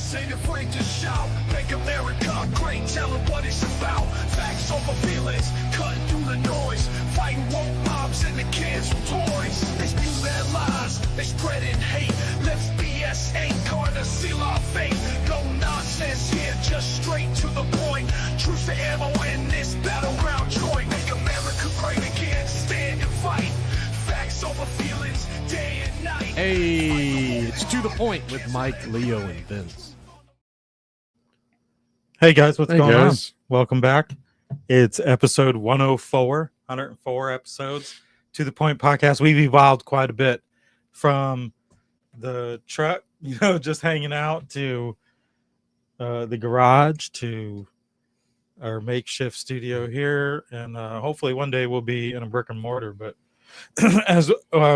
voice, ain't afraid to shout. Make America great, tell them what it's about. Facts over feelings, cutting through the noise. Fighting woke mobs and the kids with toys. They spew their lies, they spreading hate. Let's BS ain't gonna seal our fate. No nonsense here, just straight to the point. Truth to ammo in this battleground joint. Make America great again, stand and fight. Facts over feelings, day and night. Hey, it's To The Point with Mike, Leo, and Vince. Hey guys, what's going on? Guys. Welcome back. It's episode 104 episodes. To The Point podcast. We've evolved quite a bit from the truck, just hanging out, to the garage, to our makeshift studio here, and hopefully one day we'll be in a brick and mortar. But as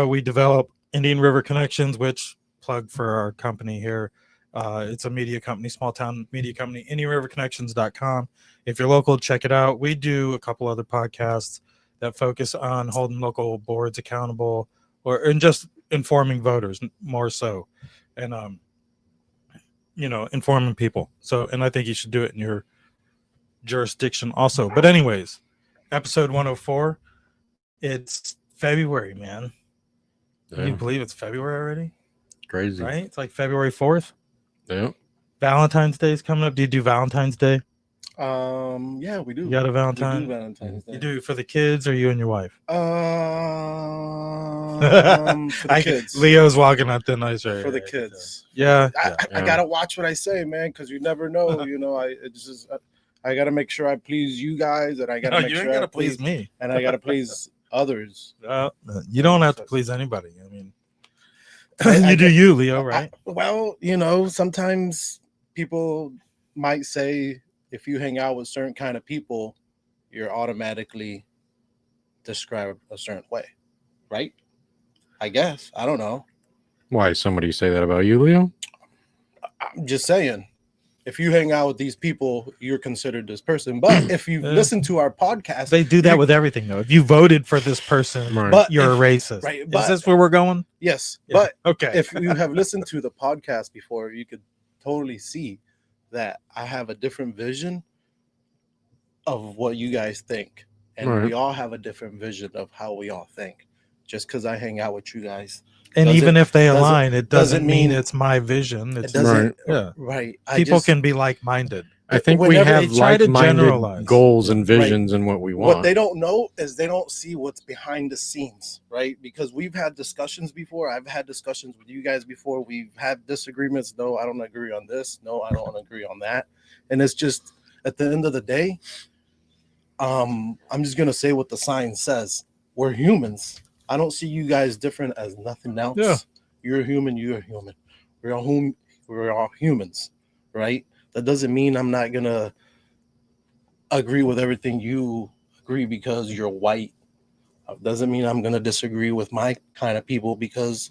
we develop Indian River Connections, which plug for our company here, it's a media company, small town media company, IndianRiverConnections.com. If you're local, check it out. We do a couple other podcasts that focus on holding local boards accountable, and just informing voters more so, and informing people. So, and I think you should do it in your jurisdiction also. But anyways, episode 104. It's February, man. Can you believe it's February already? Crazy, right? It's like February 4th. Yeah. Valentine's Day is coming up. Do you do Valentine's Day? Yeah, we do. You got a Valentine? We do Valentine's Day. You do it for the kids, or you and your wife? For the kids. Leo's walking up the nice right for the kids. Yeah. I gotta watch what I say, man, because you never know. I gotta make sure I please you guys, and I gotta make sure I please me, and I gotta please others. You don't have to please anybody. I mean, you do you, Leo, right? Sometimes people might say if you hang out with certain kind of people, you're automatically described a certain way, right? I guess. I don't know. Why somebody say that about you, Leo? I'm just saying. If you hang out with these people, you're considered this person. But if you listen to our podcast, they do that with everything, though. If you voted for this person, right, but you're a racist. Right? Is this where we're going? Yes. Yeah. But okay. If you have listened to the podcast before, you could totally see that I have a different vision of what you guys think, and right, we all have a different vision of how we all think. Just because I hang out with you guys. And even if they align, it doesn't mean it's my vision. It doesn't. Yeah. Right. People can be like-minded. I think we have like-minded goals and visions and what we want. What they don't know is they don't see what's behind the scenes, right? Because we've had discussions before. I've had discussions with you guys before. We've had disagreements. No, I don't agree on this. No, I don't agree on that. And it's just, at the end of the day, I'm just going to say what the sign says. We're humans. I don't see you guys different as nothing else. Yeah. You're a human. You're a human. We're all humans, right? That doesn't mean I'm not going to agree with everything you agree because you're white. Doesn't mean I'm going to disagree with my kind of people because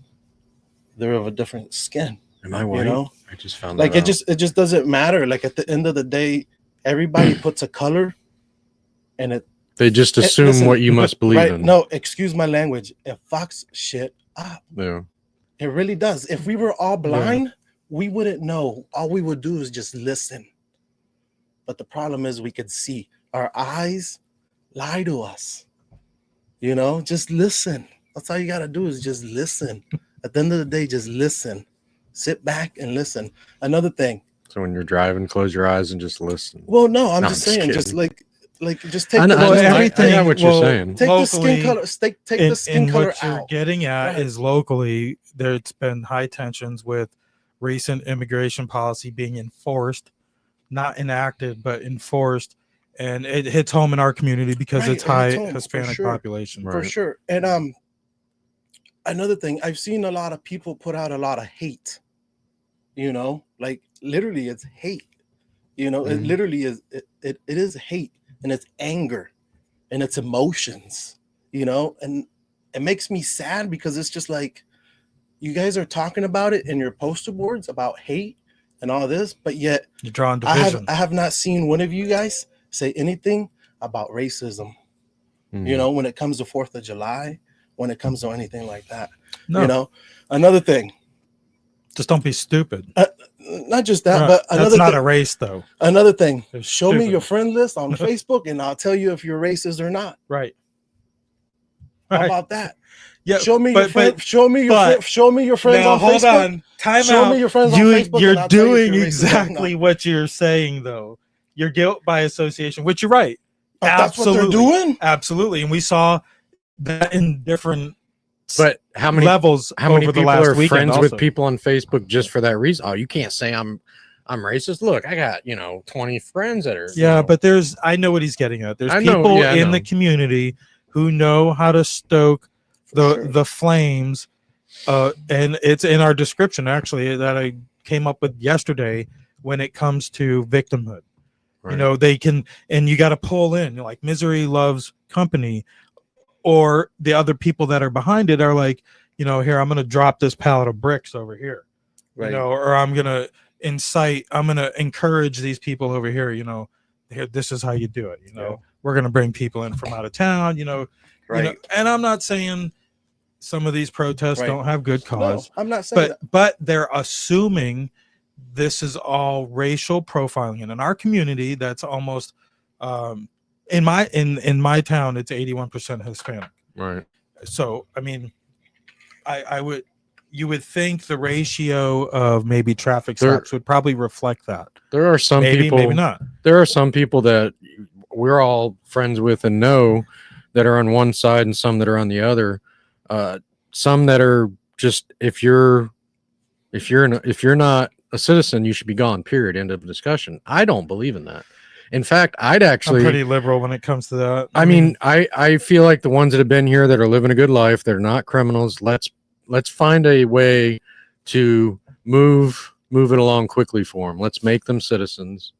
they're of a different skin. Am I white? I just found that out. It just doesn't matter. Like, at the end of the day, everybody puts a color, and they just assume what you must believe in. No, excuse my language. It fucks shit up. Yeah. It really does. If we were all blind, we wouldn't know. All we would do is just listen. But the problem is we could see. Our eyes lie to us. Just listen. That's all you got to do is just listen. At the end of the day, just listen. Sit back and listen. Another thing. So when you're driving, close your eyes and just listen. Well, no, I'm just saying, just like just take everything. I know what you're saying. Take the skin color. Take the skin color out. What you're getting at is locally, there's been high tensions with recent immigration policy being enforced, not enacted, but enforced, and it hits home in our community because it's high Hispanic population. For sure. And another thing, I've seen a lot of people put out a lot of hate. Like literally, it's hate. It literally is. It is hate. And it's anger and it's emotions, and it makes me sad because it's just like you guys are talking about it in your poster boards about hate and all this, but yet you're drawing division. I have not seen one of you guys say anything about racism, when it comes to 4th of July, when it comes to anything like that. No. Another thing. Just don't be stupid. not just that, but another that's not thing, a race, though. Another thing, It's show me stupid. your friend list on Facebook, and I'll tell you if you're racist or not. Right. How about that? Yeah. Show me your friend. Show me your friends now, on hold Facebook. on. Time show out. me your friends on Facebook. You're and I'll tell you if doing you're racist or exactly not. what you're saying, though. You're guilt by association, which you're right. But that's what they're doing. Absolutely, and we saw that in different. But how many levels? How many over people the last are friends also. with people on Facebook just for that reason? Oh, you can't say I'm racist. Look, I got 20 friends that are. Yeah, but I know what he's getting at. There's people in the community who know how to stoke the flames, and it's in our description actually that I came up with yesterday when it comes to victimhood. Right. They can, and you got to pull in. Like misery loves company, or the other people that are behind it are like, here I'm going to drop this pallet of bricks over here, right. Or I'm going to I'm going to encourage these people over here. Here, this is how you do it. We're going to bring people in from out of town. Right. And I'm not saying some of these protests don't have good cause. No, I'm not saying that. But they're assuming this is all racial profiling, and in our community, that's almost in my town, it's 81% Hispanic. Right. So I mean, you would think the ratio of maybe traffic stops would probably reflect that. There are some people, maybe not. There are some people that we're all friends with and know that are on one side, and some that are on the other. Some that are just if you're not a citizen, you should be gone. Period. End of discussion. I don't believe in that. In fact, I'm pretty liberal when it comes to that. I mean, I feel like the ones that have been here that are living a good life, they're not criminals. Let's find a way to move it along quickly for them. Let's make them citizens.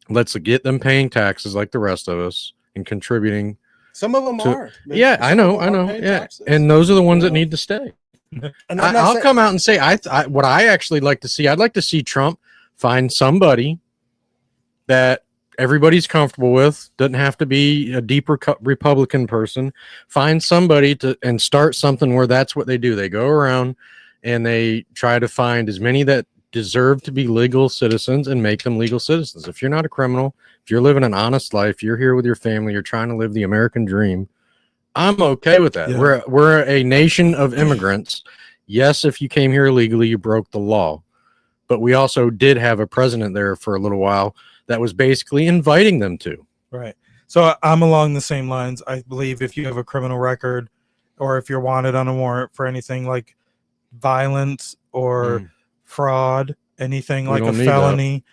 Let's get them paying taxes like the rest of us and contributing. Some of them are. Yeah, I know. Yeah, taxes. And those are the ones that need to stay. And I'll come out and say, what I actually like to see, I'd like to see Trump find somebody that everybody's comfortable with. Doesn't have to be a deep Republican person. Find somebody and start something where that's what they do. They go around and they try to find as many that deserve to be legal citizens and make them legal citizens. If you're not a criminal, if you're living an honest life, you're here with your family, you're trying to live the American dream, I'm okay with that. Yeah. We're a nation of immigrants. Yes, if you came here illegally, you broke the law. But we also did have a president there for a little while that was basically inviting them to. Right. So I'm along the same lines. I believe if you have a criminal record or if you're wanted on a warrant for anything like violence or fraud, anything like a felony,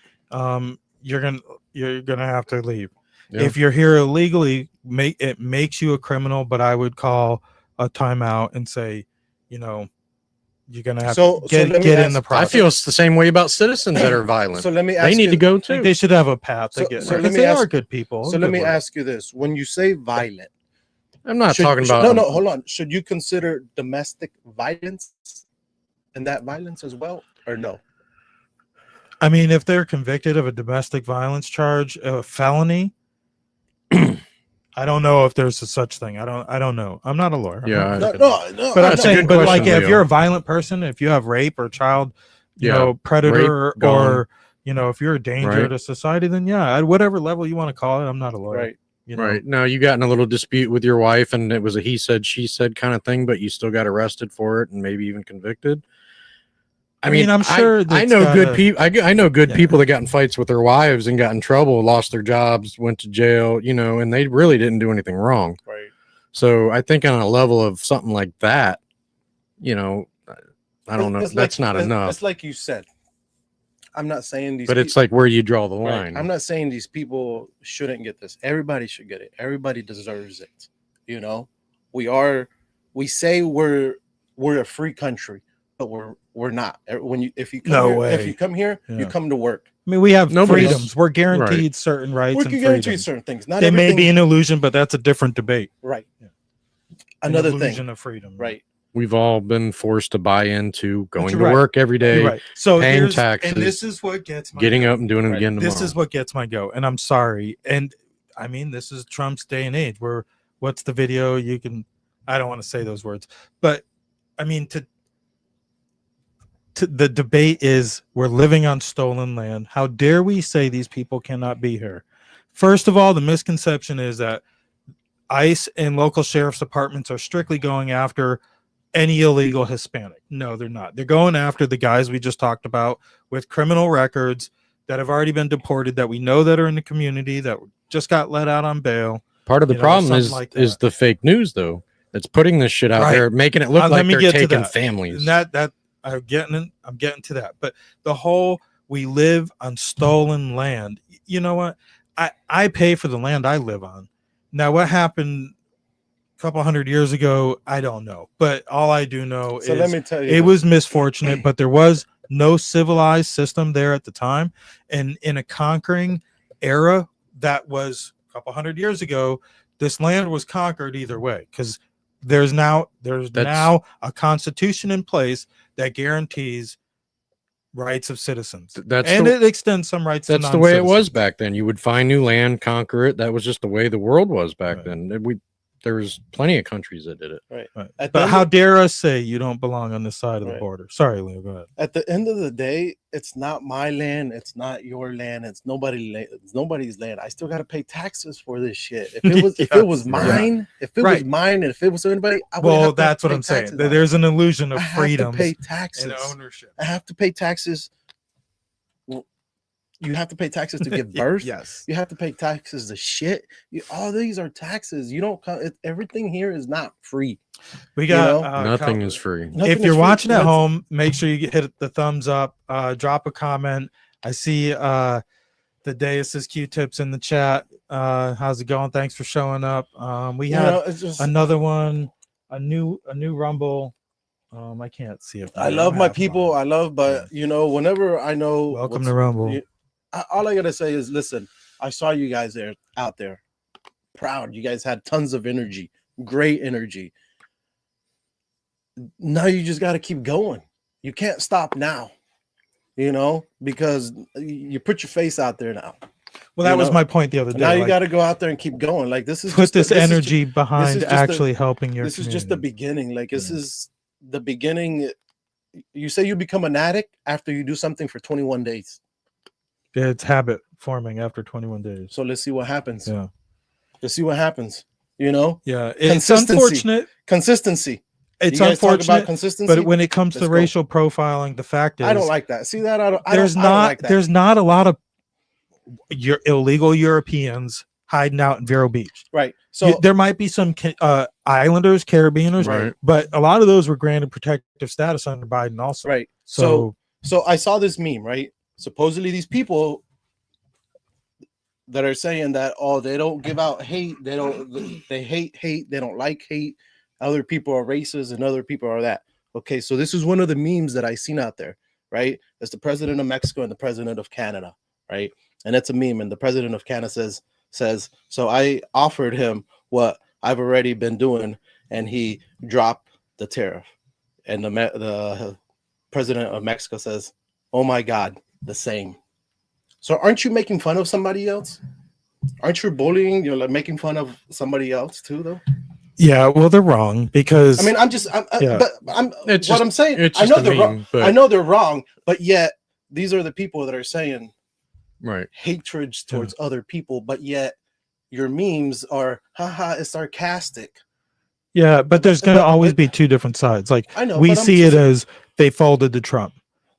you're gonna have to leave. Yeah. If you're here illegally, it makes you a criminal, but I would call a timeout and say, you're gonna have to get in the process. I feel it's the same way about citizens that are violent. So let me ask they need to go too. They should have a path. They are good people. So let me ask you this: when you say violent, I'm not talking about. No, hold on. Should you consider domestic violence and that violence as well, or no? I mean, if they're convicted of a domestic violence charge, a felony, I don't know if there's a such thing. I don't know. I'm not a lawyer. Yeah, no. But I'm saying, but like, if you're a violent person, if you have rape or child, predator, rape, or if you're a danger to society, then at whatever level you want to call it, I'm not a lawyer. Right. Right. Now you got in a little dispute with your wife, and it was a he said, she said kind of thing, but you still got arrested for it and maybe even convicted. I mean, I'm sure I know good people. I know good people that got in fights with their wives and got in trouble, lost their jobs, went to jail, and they really didn't do anything wrong. Right. So I think on a level of something like that, I don't know. That's not enough. It's like you said. I'm not saying these. But it's like where you draw the line. Right. I'm not saying these people shouldn't get this. Everybody should get it. Everybody deserves it. We say we're a free country, but we're not. If you come here, you come to work. I mean, we have freedoms. We're guaranteed certain rights. We're guaranteed certain things. Not they may be an illusion, but that's a different debate. Right. Yeah. Another thing. Illusion of freedom. Right. We've all been forced to buy into going to work every day, so paying taxes, and this is what gets getting up and doing it again tomorrow. This is what gets my go, and I'm sorry. And I mean, this is Trump's day and age. What's the video? I don't want to say those words, but I mean to the debate is we're living on stolen land. How dare we say these people cannot be here? First of all, the misconception is that ICE and local sheriff's departments are strictly going after any illegal Hispanic. No, they're not. They're going after the guys we just talked about with criminal records that have already been deported, that we know that are in the community, that just got let out on bail. Part of the problem is like is the fake news, though. That's putting this shit out there, making it look like they're taking families. And that I'm getting to that. But the whole we live on stolen land. You know what? I pay for the land I live on. Now, what happened a couple hundred years ago, I don't know. But all I do know is let me tell you, it was misfortunate, but there was no civilized system there at the time. And in a conquering era that was a couple hundred years ago, this land was conquered either way, because there's now a constitution in place that guarantees rights of citizens. It extends some rights. That's the way it was back then. You would find new land, conquer it. That was just the way the world was back then. There was plenty of countries that did it. Right. But how dare us say you don't belong on this side of the border? Sorry, Leo, go ahead. At the end of the day, it's not my land. It's not your land. It's nobody's land. I still got to pay taxes for this shit. If it was, if it was mine, and if it was anybody, that's what I'm saying. There's an illusion of freedom. I have to pay taxes and ownership. I have to pay taxes. You have to pay taxes to give birth. Yes. You have to pay taxes to shit. All these are taxes. You don't everything here is not free. We got nothing is free. If you're watching at home, make sure you hit the thumbs up, drop a comment. I see the Deus's Q-tips in the chat. How's it going? Thanks for showing up. We have another one, a new Rumble. I can't see it. I love my people. But whenever I know, welcome to Rumble. All I gotta say is, listen, I saw you guys out there, proud. You guys had tons of energy, great energy. Now you just got to keep going. You can't stop now, because you put your face out there now. Well, that was my point the other day. Now you got to go out there and keep going. Like this is put this energy behind actually helping your. This is just the beginning. Like this is the beginning. You say you become an addict after you do something for 21 days. It's habit forming after 21 days. So let's see what happens. Yeah. Let's see what happens. Yeah. It's unfortunate. Consistency. It's unfortunate about consistency. But when it comes to racial profiling, the fact is I don't like that. See that? I don't like that. There's not a lot of illegal Europeans hiding out in Vero Beach. Right. So there might be some Islanders, Caribbeaners, right, but a lot of those were granted protective status under Biden also. Right. So I saw this meme, right? Supposedly these people that are saying that, they don't give out hate, they hate hate, they don't like hate, other people are racist and other people are that. Okay, so this is one of the memes that I seen out there, right? It's the president of Mexico and the president of Canada, right? And it's a meme, and the president of Canada says, so I offered him what I've already been doing, and he dropped the tariff. And the president of Mexico says, oh my God, the same. So aren't you making fun of somebody else? Aren't you bullying? You're like making fun of somebody else too, though. Yeah, well, they're wrong because I know they're wrong, but yet these are the people that are saying hatred towards other people, but yet your memes are it's sarcastic. Yeah, but there's going to always be two different sides. Like I know, we see it as they folded to Trump.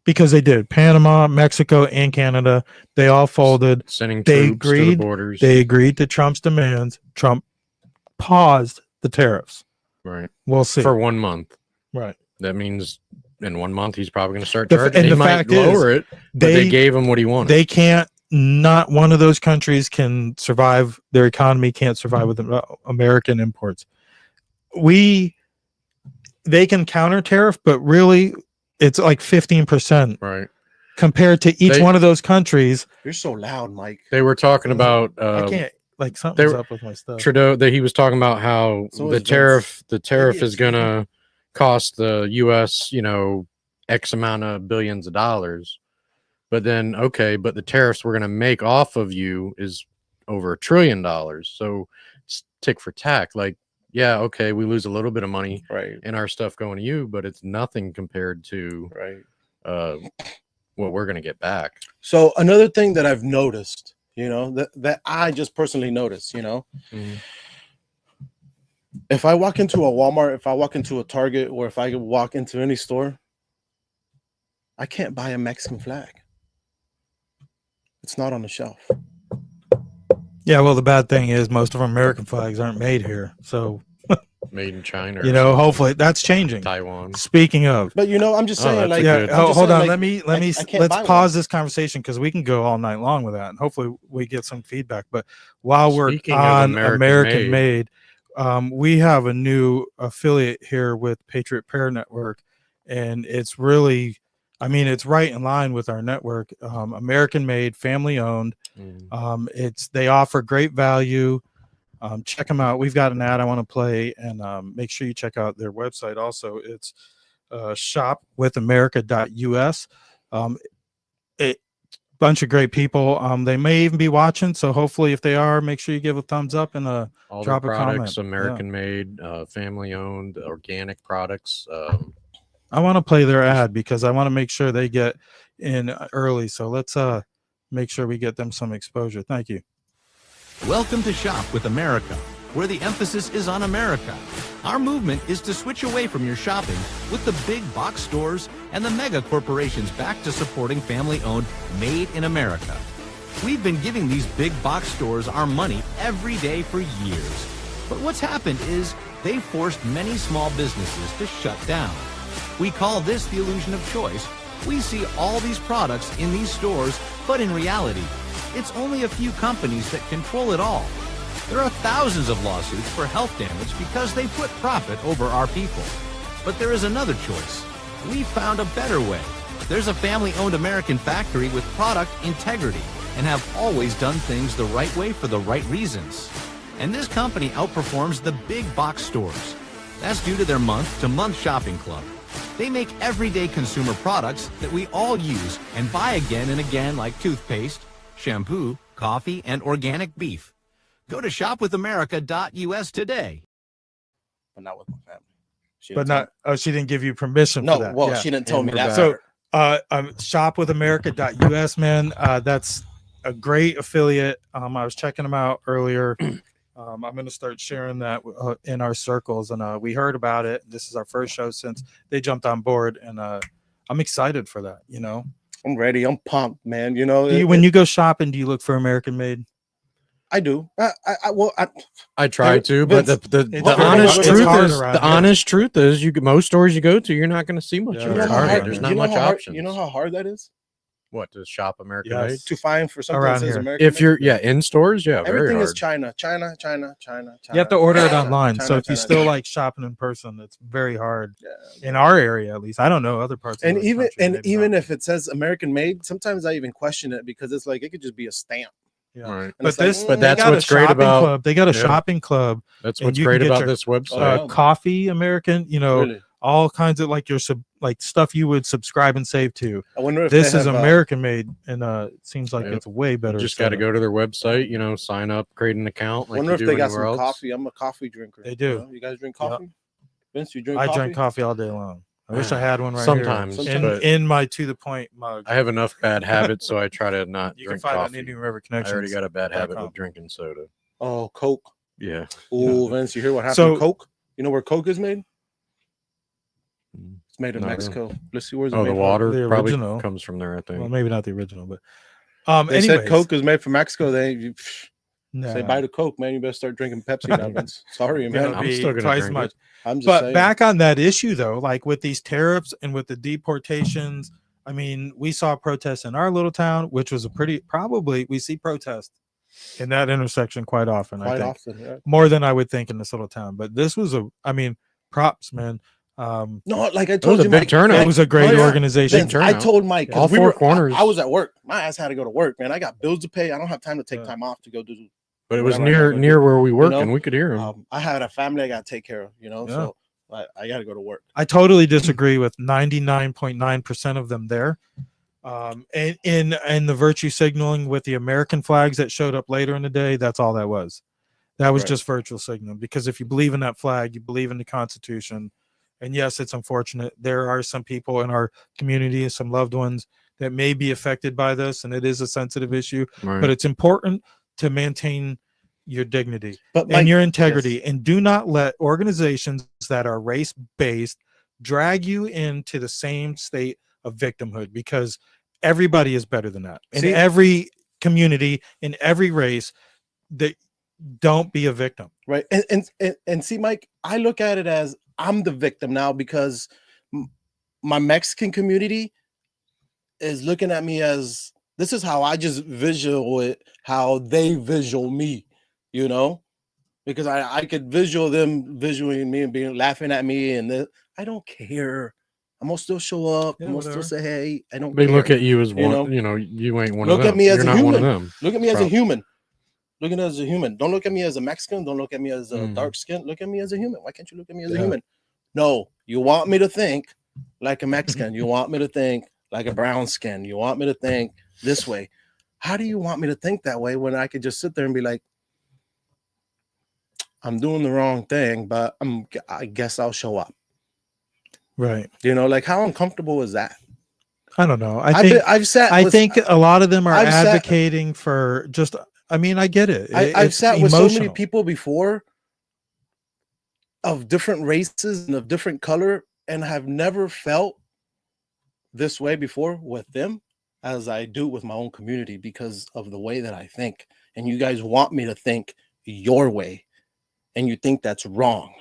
Because they did. Panama, Mexico, and Canada, they all folded. Sending troops to the borders. They agreed to Trump's demands. Trump paused the tariffs. Right. We'll see. For 1 month. Right. That means in 1 month he's probably going to start charging. And he the might fact lower is, it, but they gave him what he wanted. They can't. Not one of those countries can survive. Their economy can't survive with American imports. They can counter tariff, but really, it's like 15%, right? Compared to each one of those countries. You're so loud, Mike. They were talking about. I can't. Like something's up with my stuff. Trudeau. That he was talking about how the tariff is gonna cost the U.S. X amount of billions of dollars, but then but the tariffs we're gonna make off of you is over $1 trillion. So it's tick for tack. Like, yeah, okay, we lose a little bit of money in our stuff going to you, but it's nothing compared to what we're gonna get back. So another thing that I've noticed, that I just personally noticed, if I walk into a Walmart, if I walk into a Target, or if I walk into any store, I can't buy a Mexican flag. It's not on the shelf. Yeah, well, the bad thing is most of our American flags aren't made here. So, Made in China. Hopefully that's changing. Taiwan. Speaking of, but I'm just saying, that's like, hold on. Like, Let's pause this conversation because we can go all night long with that, and hopefully we get some feedback. But while we're on American made, we have a new affiliate here with Patriot Prayer Network, and it's really, it's right in line with our network. American made, family owned. They offer great value. Check them out. We've got an ad I want to play, and make sure you check out their website. Also, it's shopwithamerica.us. A bunch of great people. They may even be watching, so hopefully, if they are, make sure you give a thumbs up and all drop the products, a comment. American made, family owned, organic products. I want to play their ad because I want to make sure they get in early. So let's make sure we get them some exposure. Thank you. Welcome to Shop with America, where the emphasis is on America. Our movement is to switch away from your shopping with the big box stores and the mega corporations back to supporting family-owned, made in America. We've been giving these big box stores our money every day for years. But what's happened is they've forced many small businesses to shut down. We call this the illusion of choice. We see all these products in these stores, but in reality, it's only a few companies that control it all. There are thousands of lawsuits for health damage because they put profit over our people. But there is another choice. We found a better way. There's a family-owned American factory with product integrity and have always done things the right way for the right reasons. And this company outperforms the big box stores. That's due to their month-to-month shopping club. They make everyday consumer products that we all use and buy again and again, like toothpaste, shampoo, coffee, and organic beef. Go to shopwithamerica.us today. But not with my family. She didn't give you permission for that. No, well, she didn't tell me that. So, shopwithamerica.us, man. That's a great affiliate. I was checking them out earlier. I'm going to start sharing that in our circles, and we heard about it. This is our first show since they jumped on board, and I'm excited for that. I'm ready. I'm pumped, man. When you go shopping, do you look for American made? I do. I try to, but the honest truth is, most stores you go to, you're not going to see much. There's not much options. You know how hard that is? What, to shop American made? To find for something that says American if you're in stores, everything very is China. You have to order it online. So if you still like shopping in person, it's very hard in our area, at least. I don't know other parts. And even if it says American made, sometimes I even question it because it's like it could just be a stamp. Yeah, right. But that's what's great about club. They got a shopping club. That's what's great about this website. Coffee American, really? All kinds of like stuff you would subscribe and save to. I wonder if this is American made, and it seems like it's way better. You just got to go to their website, sign up, create an account. I wonder if they got some coffee. I'm a coffee drinker. They do. You guys drink coffee? Vince, you drink coffee? I drink coffee all day long. I wish I had one sometimes here. In my To The Point mug. I have enough bad habits, so I try to not you drink can find coffee. It on Indian River Connections. I already got a bad habit with drinking soda. Oh, Coke. Yeah. Oh, Vince, you hear what happened to Coke? You know where Coke is made? It's made in Mexico. Really. Let's see where's it made. The water the probably comes from there, I think. Well, maybe not the original, but they said Coke is made from Mexico. Say bye to Coke, man. You better start drinking Pepsi now, Vince. Sorry, man. I'm still gonna twice drink much. I'm just but saying. Back on that issue though, like with these tariffs and with the deportations, we saw protests in our little town, which was we see protests in that intersection quite often. More than I would think in this little town. But this was props, man. No, like I told you, big turnout. It was a great organization. Vince, I told Mike, all four corners. I was at work. My ass had to go to work, man. I got bills to pay. I don't have time to take time off to go do. But it was near where we work, and we could hear him. I had a family I got to take care of, so I got to go to work. I totally disagree with 99.9% of them there. And in the virtue signaling with the American flags that showed up later in the day, that's all that was. That was just virtual signaling, because if you believe in that flag, you believe in the Constitution, And yes, it's unfortunate. There are some people in our community, some loved ones that may be affected by this, and it is a sensitive issue. Right. But it's important to maintain your dignity But and your integrity, and do not let organizations that are race-based drag you into the same state of victimhood, because everybody is better than that. In every community, in every race, that don't be a victim. Right. And see, Mike, I look at it as I'm the victim now, because my Mexican community is looking at me as, this is how I just visual it, how they visual me, you know, because I could visual them visualing me and being laughing at me, and I don't care. I'm gonna still show up. I'm gonna still say hey. I don't. They care. look at you as one. You know, you ain't one of them. Look at me as You're a not human. one of them. Look at me as a human. Look at me as a human. Don't look at me as a Mexican. Don't look at me as a dark skin. Look at me as a human. Why can't you look at me as a human? No, you want me to think like a Mexican. You want me to think like a brown skin. You want me to think this way. How do you want me to think that way when I could just sit there and be like, I'm doing the wrong thing, but I guess I'll show up. Right. You know, like how uncomfortable is that? I don't know. I think a lot of them are advocating for just, I mean, I get it. I've sat with so many people before of different races and of different color, and have never felt this way before with them as I do with my own community, because of the way that I think. And you guys want me to think your way, and you think that's wrong.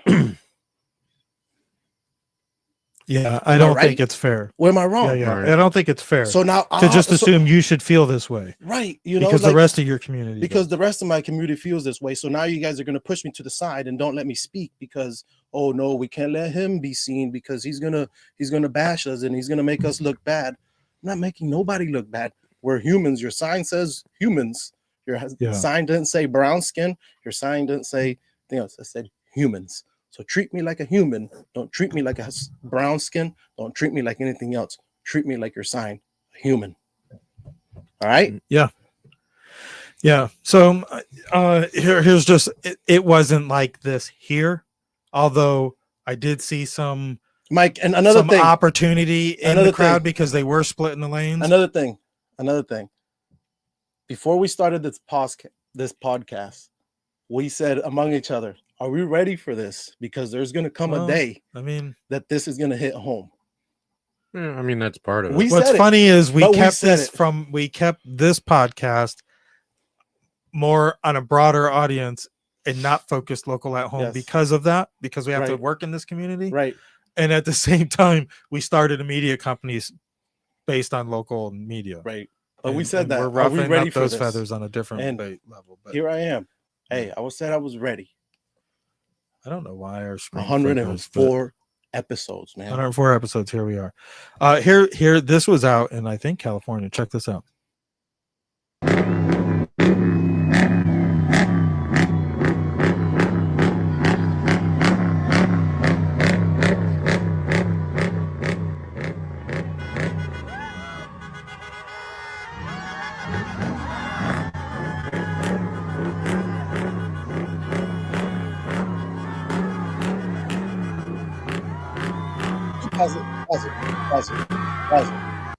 Yeah, I don't think it's fair. Where am I wrong? Yeah. Right. I don't think it's fair. So now to just assume you should feel this way, right? You know, because the rest of your community, because the rest of my community feels this way. So now you guys are going to push me to the side and don't let me speak, because oh no, we can't let him be seen, because he's gonna bash us and he's gonna make us look bad. I'm not making nobody look bad. We're humans. Your sign says humans. Your sign didn't say brown skin. Your sign didn't say anything else. It said humans. So treat me like a human. Don't treat me like a brown skin. Don't treat me like anything else. Treat me like your sign, a human. All right? Yeah. So here's just, it wasn't like this here, although I did see some, Mike, and another thing, opportunity in the crowd, because they were splitting the lanes. Another thing. Before we started this podcast, we said among each other, are we ready for this? Because there's going to come a day, that this is going to hit home. Yeah, I mean, that's part of it. What's funny is we kept this podcast more on a broader audience and not focused local at home because of that, because we have to work in this community. Right. And at the same time, we started a media company based on local media. Right. But we said that we're roughing up those feathers on a different level. But here I am. Hey, I said I was ready. I don't know why our screen 104 episodes, man. 104 episodes. Here we are. Here. This was out in, I think, California. Check this out.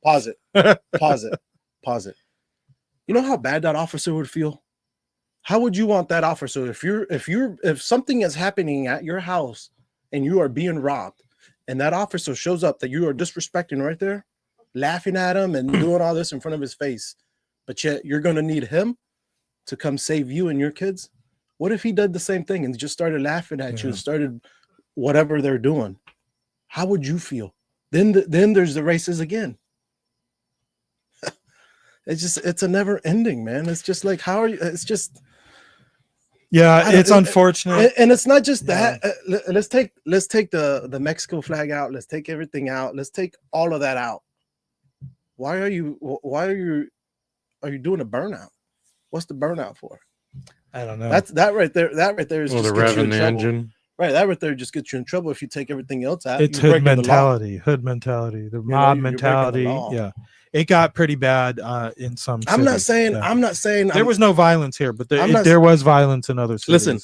Pause it. You know how bad that officer would feel? How would you want that officer if something is happening at your house and you are being robbed, and that officer shows up that you are disrespecting right there, laughing at him and doing all this in front of his face, but yet you're going to need him to come save you and your kids? What if he did the same thing and just started laughing at you and started whatever they're doing? How would you feel? Then there's the races again. It's a never ending, man. It's just like, how are you? It's just, it's unfortunate. And it's not just that. Let's take the Mexico flag out. Let's take everything out. Let's take all of that out. Why are you doing a burnout? What's the burnout for? I don't know. That right there is the rev in the engine. Right, that right there just gets you in trouble if you take everything else out. It's hood mentality, the mob mentality. It got pretty bad in some cities. I'm not saying there was no violence here, but there was violence in other cities. Listen,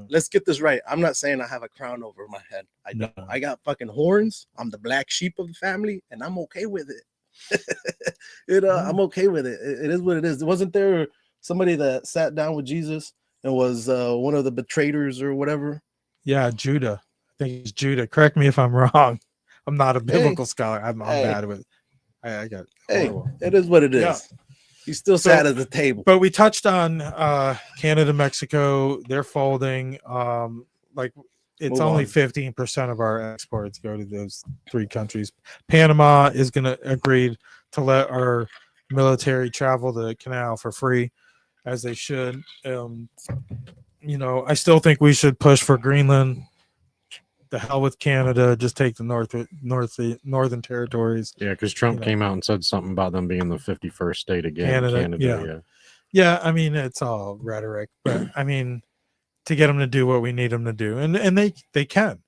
let's get this right. I'm not saying I have a crown over my head. I don't. No. I got fucking horns. I'm the black sheep of the family, and I'm okay with it. I'm okay with it. It is what it is. Wasn't there somebody that sat down with Jesus and was one of the betrayers or whatever? Yeah, Judah. I think it's Judah. Correct me if I'm wrong. I'm not a biblical scholar. I'm bad with it. I got horrible. It is what it is. Yeah. He still sat at the table. But we touched on Canada, Mexico. They're folding. Like it's only 15% of our exports go to those three countries. Panama is going to agree to let our military travel the canal for free, as they should. I still think we should push for Greenland. The hell with Canada, just take the northern territories. Yeah, because Trump came out and said something about them being the 51st state again. Canada, yeah. I mean, it's all rhetoric, but I mean, to get them to do what we need them to do, and they can.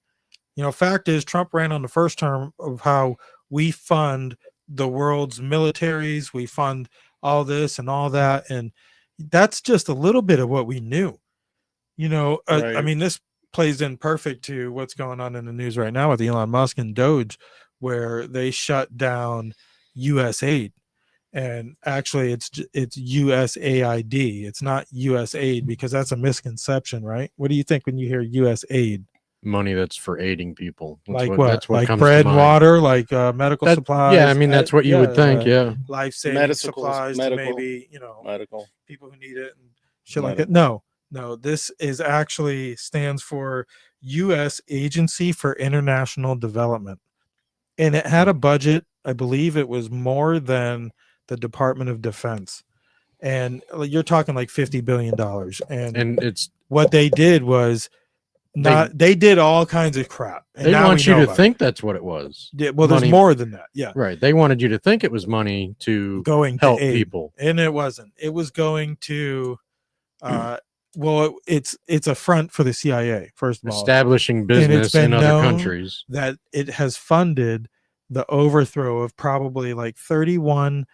Fact is, Trump ran on the first term of how we fund the world's militaries, we fund all this and all that, and that's just a little bit of what we knew. Right. I mean, this plays in perfect to what's going on in the news right now with Elon Musk and Doge, where they shut down U.S. aid. And actually, it's USAID. It's not U.S. aid, because that's a misconception, right? What do you think when you hear U.S. aid? Money that's for aiding people. Like what like bread and water, like medical supplies. Yeah, I mean, that's what you would think. Life-saving supplies, maybe medical people who need it and shit like that. No, this is actually stands for U.S. Agency for International Development, and it had a budget. I believe it was more than the Department of Defense, and you're talking like $50 billion. And it's what they did was they did all kinds of crap. And they want you to think that's what it was. Yeah, well, there's more than that. Yeah, right. They wanted you to think it was money to help people, and it wasn't. It was going to. Well, it's a front for the CIA, first of all. Establishing business in other countries. That it has funded the overthrow of probably like 31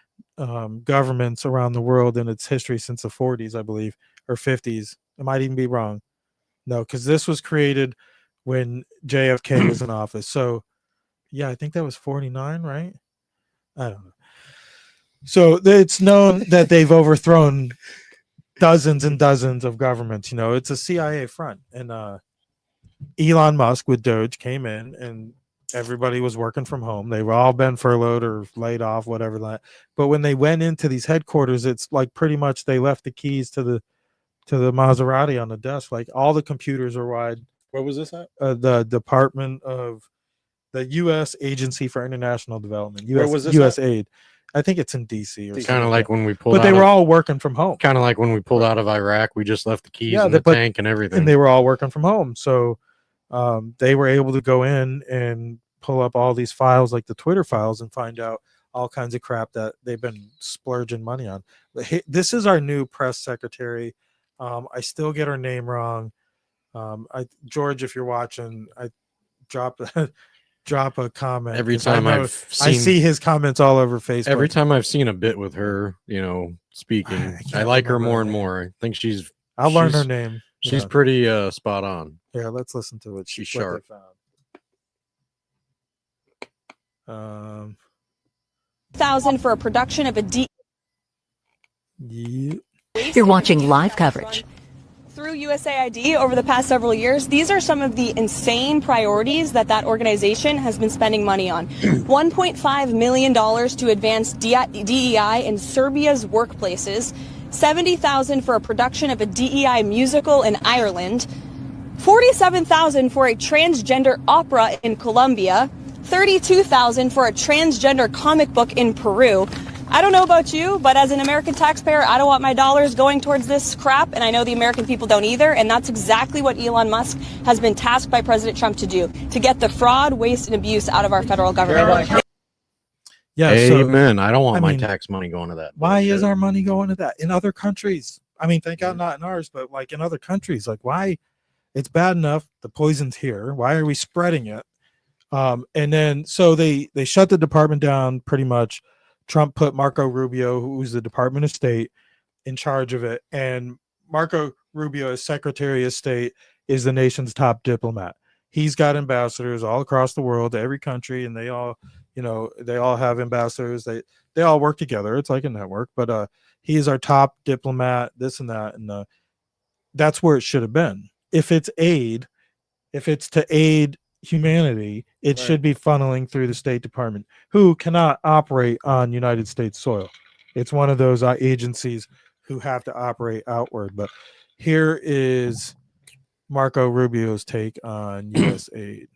governments around the world in its history since the 40s, I believe, or 50s. I might even be wrong. No, because this was created when JFK was in office. So, yeah, I think that was 49, right? I don't know. So it's known that they've overthrown dozens and dozens of governments. It's a CIA front. And Elon Musk with Doge came in, and everybody was working from home. They've all been furloughed or laid off, whatever that. But when they went into these headquarters, it's like pretty much they left the keys to the Maserati on the desk. Like all the computers are wide. Where was this at? The Department of the U.S. Agency for International Development. Where was this USAID. I think it's in D.C. or kind of like when we pulled. But they were all working from home. Kind of like when we pulled out of Iraq, we just left the keys in the tank and everything. And they were all working from home, so they were able to go in and pull up all these files, like the Twitter files, and find out all kinds of crap that they've been splurging money on. This is our new press secretary. I still get her name wrong. George, if you're watching, I drop a comment every time I see his comments all over Facebook. Every time I've seen a bit with her, speaking, I like her more and more. I think I'll learn her name. She's pretty spot on. Yeah, let's listen to it. She's sharp. $1,000 for a production of a You're watching live coverage. Through USAID over the past several years, these are some of the insane priorities that organization has been spending money on. $1.5 million to advance DEI in Serbia's workplaces, $70,000 for a production of a DEI musical in Ireland, $47,000 for a transgender opera in Colombia, $32,000 for a transgender comic book in Peru. I don't know about you, but as an American taxpayer, I don't want my dollars going towards this crap, and I know the American people don't either, and that's exactly what Elon Musk has been tasked by President Trump to do, to get the fraud, waste, and abuse out of our federal government. Yeah, amen. I don't want my tax money going to that. Why is our money going to that? In other countries, I mean, thank God not in ours, but like in other countries, like why? It's bad enough the poison's here. Why are we spreading it? And then so they shut the department down pretty much. Trump put Marco Rubio, who's the Department of State, in charge of it. And Marco Rubio is Secretary of State, is the nation's top diplomat. He's got ambassadors all across the world, every country, and they all, they all have ambassadors. They all work together. It's like a network, but he's our top diplomat, this and that, and that's where it should have been. If it's aid, if it's to aid humanity, it should be funneling through the State Department, who cannot operate on United States soil. It's one of those agencies who have to operate outward. But here is Marco Rubio's take on U.S. aid.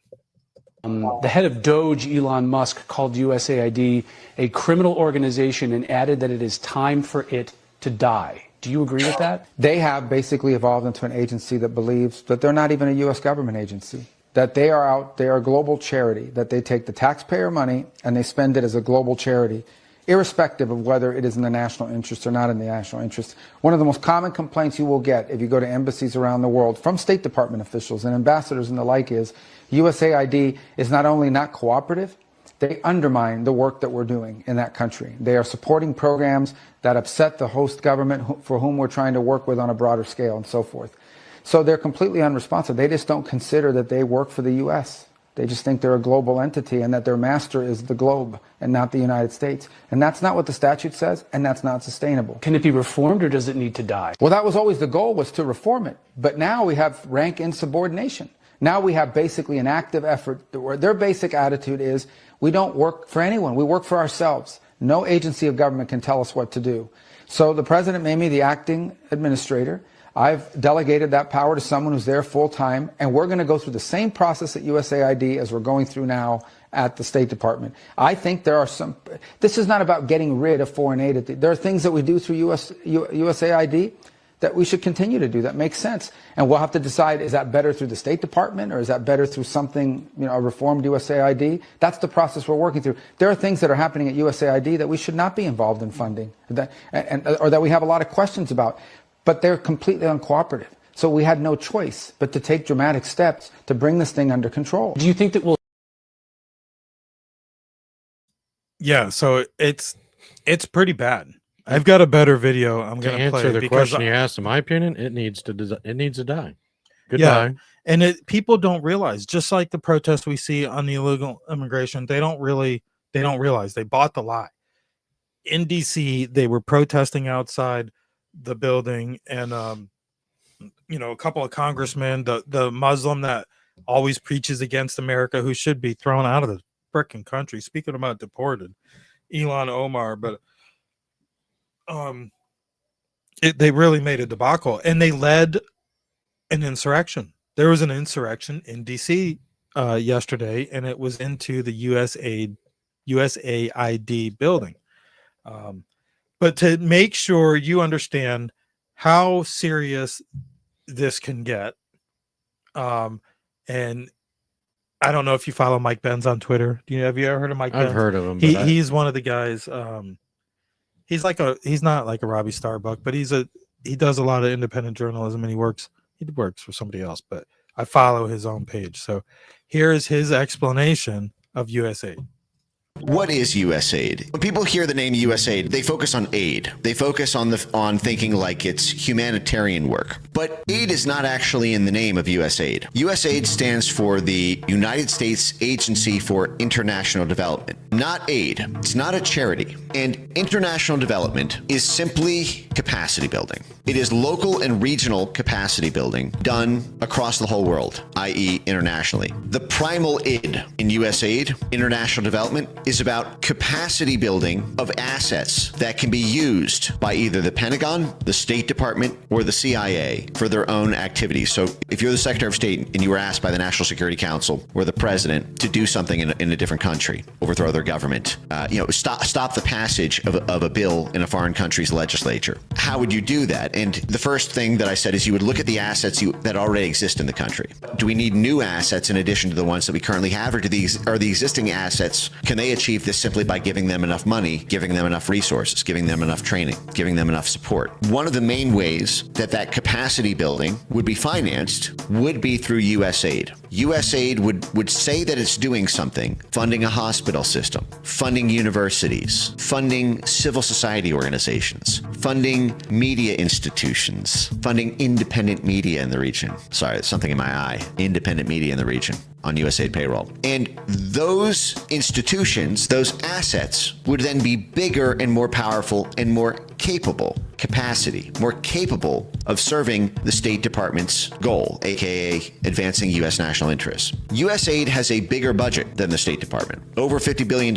The head of Doge, Elon Musk, called USAID a criminal organization and added that it is time for it to die. Do you agree with that? They have basically evolved into an agency that believes that they're not even a U.S. government agency, that they are a global charity, that they take the taxpayer money and they spend it as a global charity, irrespective of whether it is in the national interest or not in the national interest. One of the most common complaints you will get if you go to embassies around the world from State Department officials and ambassadors and the like is USAID is not only not cooperative, they undermine the work that we're doing in that country. They are supporting programs that upset the host government for whom we're trying to work with on a broader scale and so forth. So they're completely unresponsive. They just don't consider that they work for the U.S. They just think they're a global entity and that their master is the globe and not the United States. And that's not what the statute says, and that's not sustainable. Can it be reformed, or does it need to die? Well, that was always the goal, was to reform it. But now we have rank insubordination. Now we have basically an active effort where their basic attitude is, we don't work for anyone. We work for ourselves. No agency of government can tell us what to do. So the president made me the acting administrator. I've delegated that power to someone who's there full time, and we're going to go through the same process at USAID as we're going through now at the State Department. I think there are this is not about getting rid of foreign aid. There are things that we do through USAID that we should continue to do that makes sense. And we'll have to decide, is that better through the State Department, or is that better through something, a reformed USAID? That's the process we're working through. There are things that are happening at USAID that we should not be involved in funding, or that we have a lot of questions about, but they're completely uncooperative. So we had no choice but to take dramatic steps to bring this thing under control. Do you think that we'll... Yeah, so it's pretty bad. I've got a better video I'm going to play. Answer the question you asked, in my opinion, it needs to die. Goodbye. Yeah, and people don't realize, just like the protests we see on the illegal immigration, they don't realize they bought the lie. In DC, they were protesting outside the building, and a couple of congressmen, the Muslim that always preaches against America, who should be thrown out of the frickin' country. Speaking about deported, Elon Omar, but they really made a debacle, and they led an insurrection. There was an insurrection in DC yesterday, and it was into the USAID building. But to make sure you understand how serious this can get, and I don't know if you follow Mike Benz on Twitter. Have you ever heard of Mike Benz? I've heard of him. He's one of the guys. He's not like a Robbie Starbuck, but he does a lot of independent journalism, and he works for somebody else, but I follow his own page. So here is his explanation of USAID. What is USAID? When people hear the name USAID, they focus on aid. They focus on thinking like it's humanitarian work. But aid is not actually in the name of USAID. USAID stands for the United States Agency for International Development, not aid. It's not a charity. And international development is simply capacity building. It is local and regional capacity building done across the whole world, i.e. internationally. The primal id in USAID, international development, is about capacity building of assets that can be used by either the Pentagon, the State Department, or the CIA for their own activities. So if you're the Secretary of State and you were asked by the National Security Council or the President to do something in a different country, overthrow their government, stop the passage of a bill in a foreign country's legislature, how would you do that? And the first thing that I said is you would look at the assets that already exist in the country. Do we need new assets in addition to the ones that we currently have, or are the existing assets, can they achieve this simply by giving them enough money, giving them enough resources, giving them enough training, giving them enough support? One of the main ways that capacity building would be financed would be through USAID. USAID would say that it's doing something, funding a hospital system, funding universities, funding civil society organizations, funding media institutions, funding independent media in the region. Sorry, there's something in my eye. Independent media in the region on USAID payroll. And those institutions, those assets would then be bigger and more powerful and more capable more capable of serving the State Department's goal, aka advancing U.S. national interests. USAID has a bigger budget than the State Department, over $50 billion.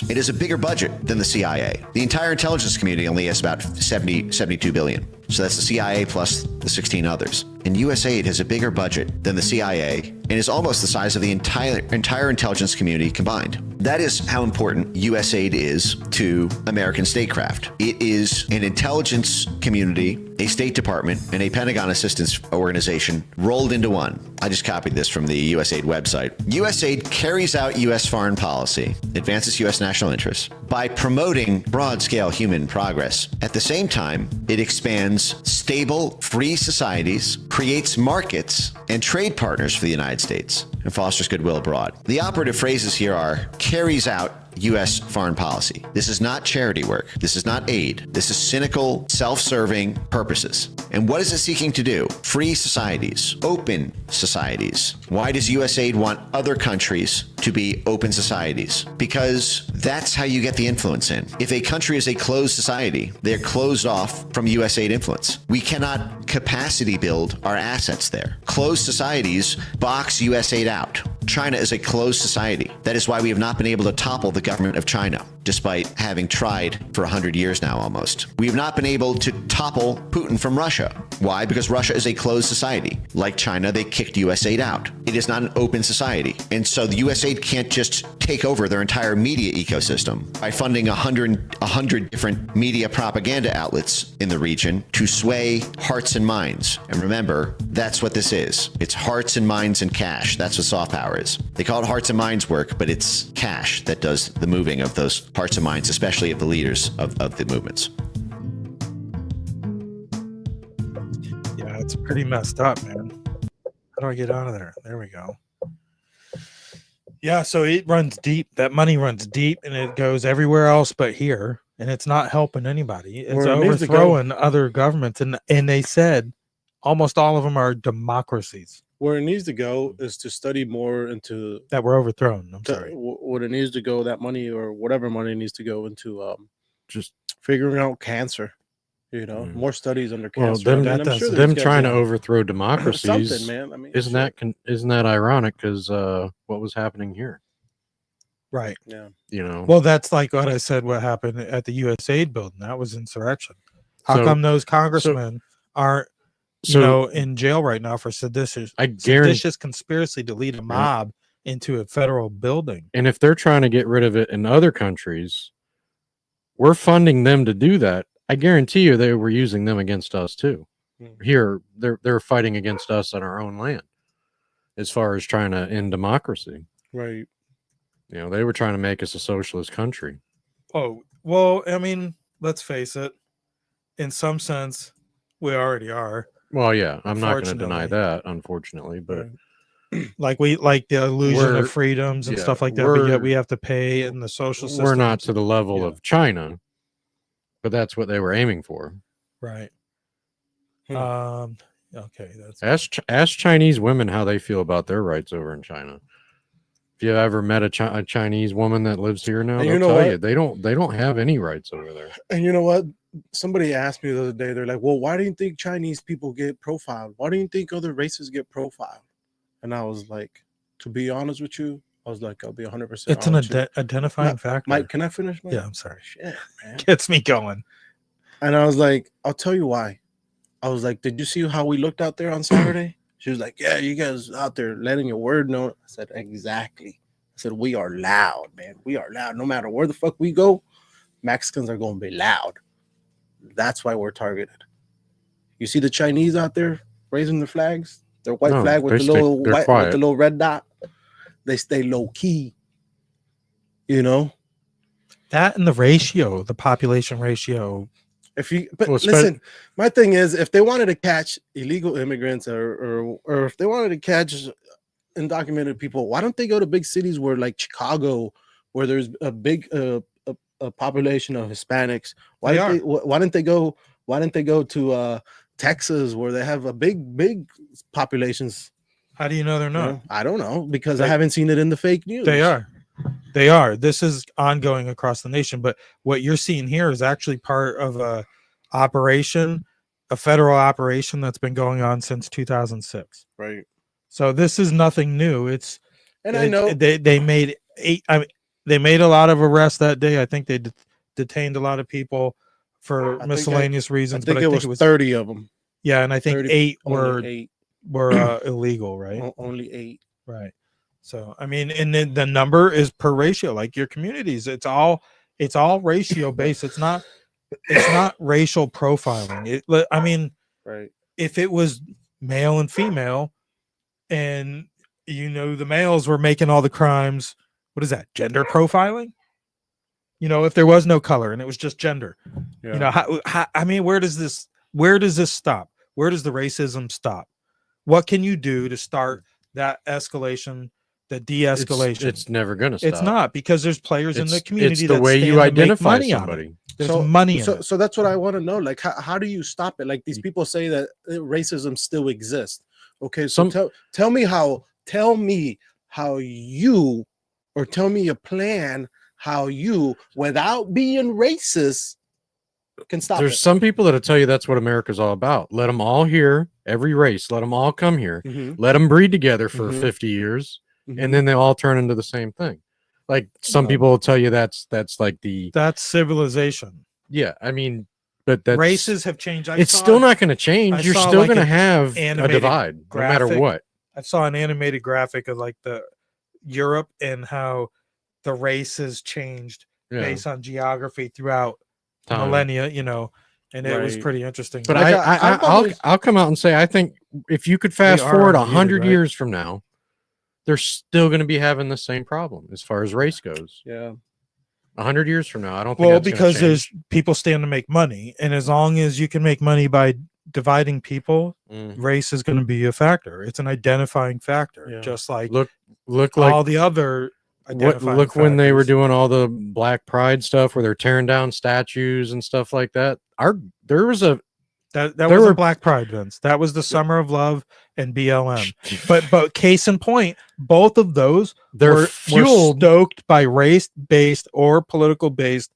It is a bigger budget than the CIA. The entire intelligence community only has about 72 billion. So that's the CIA plus the 16 others. And USAID has a bigger budget than the CIA and is almost the size of the entire intelligence community combined. That is how important USAID is to American statecraft. It is an intelligence community, a State Department, and a Pentagon assistance organization rolled into one. I just copied this from the USAID website. USAID carries out U.S. foreign policy, advances U.S. national interests by promoting broad-scale human progress. At the same time, it expands stable, free societies, creates markets and trade partners for the United States, and fosters goodwill abroad. The operative phrases here are carries out U.S. foreign policy. This is not charity work. This is not aid. This is cynical, self-serving purposes. And what is it seeking to do? Free societies, open societies. Why does USAID want other countries to be open societies? Because that's how you get the influence in. If a country is a closed society, they're closed off from USAID influence. We cannot capacity build our assets there. Closed societies box USAID out. China is a closed society. That is why we have not been able to topple the government of China, despite having tried for 100 years now almost. We have not been able to topple Putin from Russia. Why? Because Russia is a closed society. Like China, they kicked USAID out. It is not an open society. And so the USAID can't just take over their entire media ecosystem by funding 100 different media propaganda outlets in the region to sway hearts and minds. And remember, that's what this is. It's hearts and minds and cash. That's what soft power is. They call it hearts and minds work, but it's cash that does the moving of those hearts and minds, especially of the leaders of the movements. Yeah, it's pretty messed up, man. How do I get out of there? There we go. Yeah, so it runs deep. That money runs deep, and it goes everywhere else but here, and it's not helping anybody. It's overthrowing other governments, and they said almost all of them are democracies. Where it needs to go is to study more into that we're overthrown. I'm sorry. What it needs to go, that money or whatever money needs to go into just figuring out cancer. You know, more studies under cancer. Well, them trying to overthrow democracies. Something, man. I mean, isn't that ironic? Because what was happening here? Right. Yeah. You know. Well, that's like what I said. What happened at the USAID building? That was insurrection. How come those congressmen aren't? In jail right now for seditious conspiracy to lead a mob into a federal building. And if they're trying to get rid of it in other countries, we're funding them to do that. I guarantee you they were using them against us too. Here, they're fighting against us on our own land as far as trying to end democracy. Right. You know, they were trying to make us a socialist country. Oh, well, I mean, let's face it. In some sense, we already are. Well, yeah, I'm not going to deny that, unfortunately, but like the illusion of freedoms and stuff like that, but yet we have to pay in the social system. We're not to the level of China, but that's what they were aiming for. Right. Okay. Ask Chinese women how they feel about their rights over in China. If you ever met a Chinese woman that lives here now, they'll tell you they don't have any rights over there. And you know what? Somebody asked me the other day, they're like, well, why do you think Chinese people get profiled? Why do you think other races get profiled? And I was like, to be honest with you, I was like, I'll be 100%. It's an identifying factor. Mike, can I finish? Yeah, I'm sorry. Shit, man. Gets me going. And I was like, I'll tell you why. I was like, did you see how we looked out there on Saturday? She was like, yeah, you guys out there letting your word know. I said, exactly. I said, we are loud, man. We are loud. No matter where the fuck we go, Mexicans are going to be loud. That's why we're targeted. You see the Chinese out there raising their flags, their white flag with the little with the little red dot. They stay low key. You know that, and the population ratio. Listen, my thing is, if they wanted to catch illegal immigrants or if they wanted to catch undocumented people, why don't they go to big cities where like Chicago, where there's a big a population of Hispanics. Why didn't they go to Texas, where they have a big populations? How do you know they're not? I don't know, because I haven't seen it in the fake news. They are. This is ongoing across the nation. But what you're seeing here is actually part of a federal operation that's been going on since 2006. Right. So this is nothing new. I know they made they made a lot of arrests that day. I think they detained a lot of people for miscellaneous reasons. I think it was 30 of them. Yeah, and I think 30, eight were illegal, right? Only 8. Right. So I mean, and then the number is per ratio, like your communities. It's all ratio based. It's not racial profiling. I mean, right. If it was male and female, and the males were making all the crimes, what is that? Gender profiling? If there was no color and it was just gender, how I mean, where does this stop? Where does the racism stop? What can you do to start that escalation? The de-escalation. It's never gonna stop. It's not, because there's players in the community. It's the way you identify somebody. There's money in it. So that's what I want to know. Like, how do you stop it? Like, these people say that racism still exists. Okay, so tell me how you, or tell me a plan how you, without being racist, can stop There's it. some people that'll tell you that's what America's all about. Let them all here, every race. Let them all come here. Let them breed together for 50 years. And then they all turn into the same thing. Like, some people will tell you that's civilization. Yeah, I mean, but that's, races have changed. It's still not going to change. You're still going to have a divide, no matter what. I saw an animated graphic of like the Europe and how the races changed based on geography throughout millennia. And it was pretty interesting. But I'll come out and say, I think if you could fast forward 100 years from now, they're still going to be having the same problem as far as race goes. Yeah. 100 years from now, I don't think. Well, because there's people stand to make money, and as long as you can make money by dividing people, race is going to be a factor. It's an identifying factor, just like look like all the other. Look when they were doing all the Black Pride stuff, where they're tearing down statues and stuff like that. There was a That was a Black Pride, Vince. That was the Summer of Love and BLM. But case in point, both of those were stoked by race-based or political-based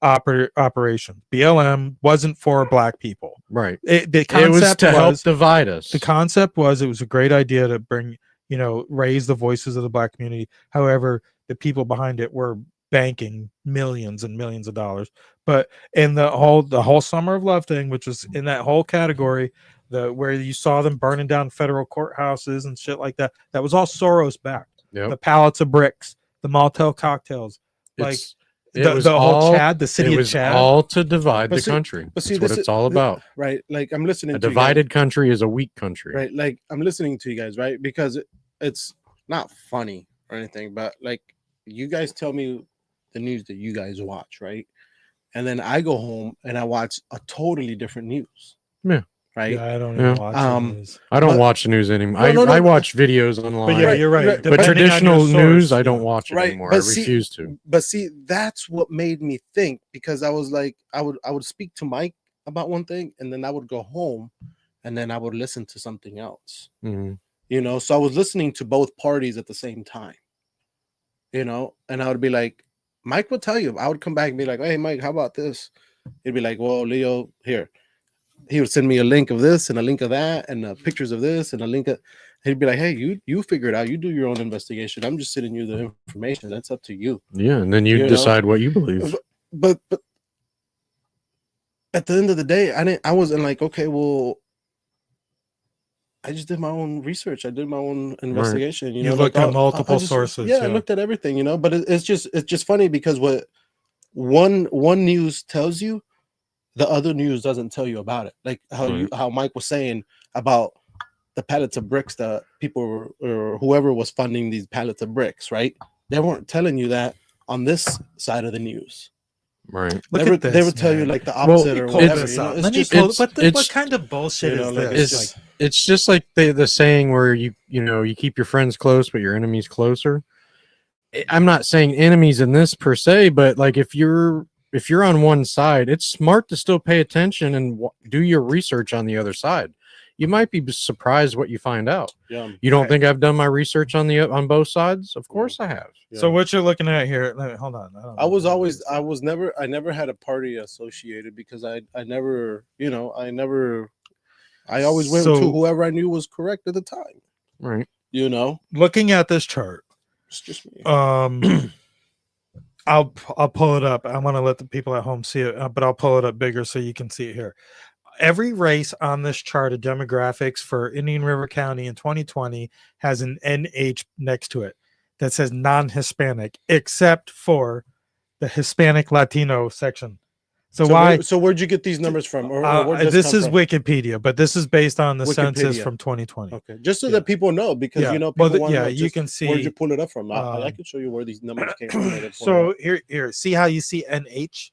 operation. BLM wasn't for Black people. Right. The concept was to help divide us. The concept was it was a great idea to bring, raise the voices of the Black community. However, the people behind it were banking millions and millions of dollars. But in the whole Summer of Love thing, which was in that whole category, where you saw them burning down federal courthouses and shit like that, that was all Soros backed. Yep. The pallets of bricks, the Maltel cocktails, the whole Chad, the city of Chad, all to divide the country. That's what it's all about. Right. Like, I'm listening to a divided country is a weak country. Right. Like, I'm listening to you guys, right? Because it's not funny or anything, but like, you guys tell me the news that you guys watch, right? And then I go home and I watch a totally different news. Yeah. Right. Yeah, I don't even watch the news. I don't watch the news anymore. I watch videos online. But yeah, you're right. But traditional news, I don't watch it anymore. I refuse to. But see, that's what made me think, because I was like, I would speak to Mike about one thing, and then I would go home, and then I would listen to something else. Mm-hmm. So I was listening to both parties at the same time. And I would be like, Mike would tell you. I would come back and be like, hey, Mike, how about this? He'd be like, well, Leo, here. He would send me a link of this and a link of that and pictures of this and a link of. He'd be like, hey, you figure it out. You do your own investigation. I'm just sending you the information. That's up to you. Yeah, and then you decide what you believe. But at the end of the day, I wasn't like, okay, well, I just did my own research. I did my own investigation. You looked at multiple sources. Yeah, I looked at everything. But it's just funny, because what one news tells you, the other news doesn't tell you about it. Like how Mike was saying about the pallets of bricks that people or whoever was funding these pallets of bricks, right? They weren't telling you that on this side of the news. Right. They would tell you like the opposite or whatever. What kind of bullshit is this? It's just like the saying where you keep your friends close but your enemies closer. I'm not saying enemies in this per se, but like if you're on one side, it's smart to still pay attention and do your research on the other side. You might be surprised what you find out. Yeah. You don't think I've done my research on both sides? Of course I have. Yeah. So what you're looking at here? Hold on. I never had a party associated because I always went to whoever I knew was correct at the time. Right. You know, looking at this chart, it's just me. I'll pull it up. I want to let the people at home see it, but I'll pull it up bigger so you can see it here. Every race on this chart of demographics for Indian River County in 2020 has an NH next to it that says non-Hispanic, except for the Hispanic Latino section. So where'd you get these numbers from? This is Wikipedia, but this is based on the census from 2020. Okay, just so that people know, because you can see where'd you pull it up from. I can show you where these numbers came from. So here, see how you see NH.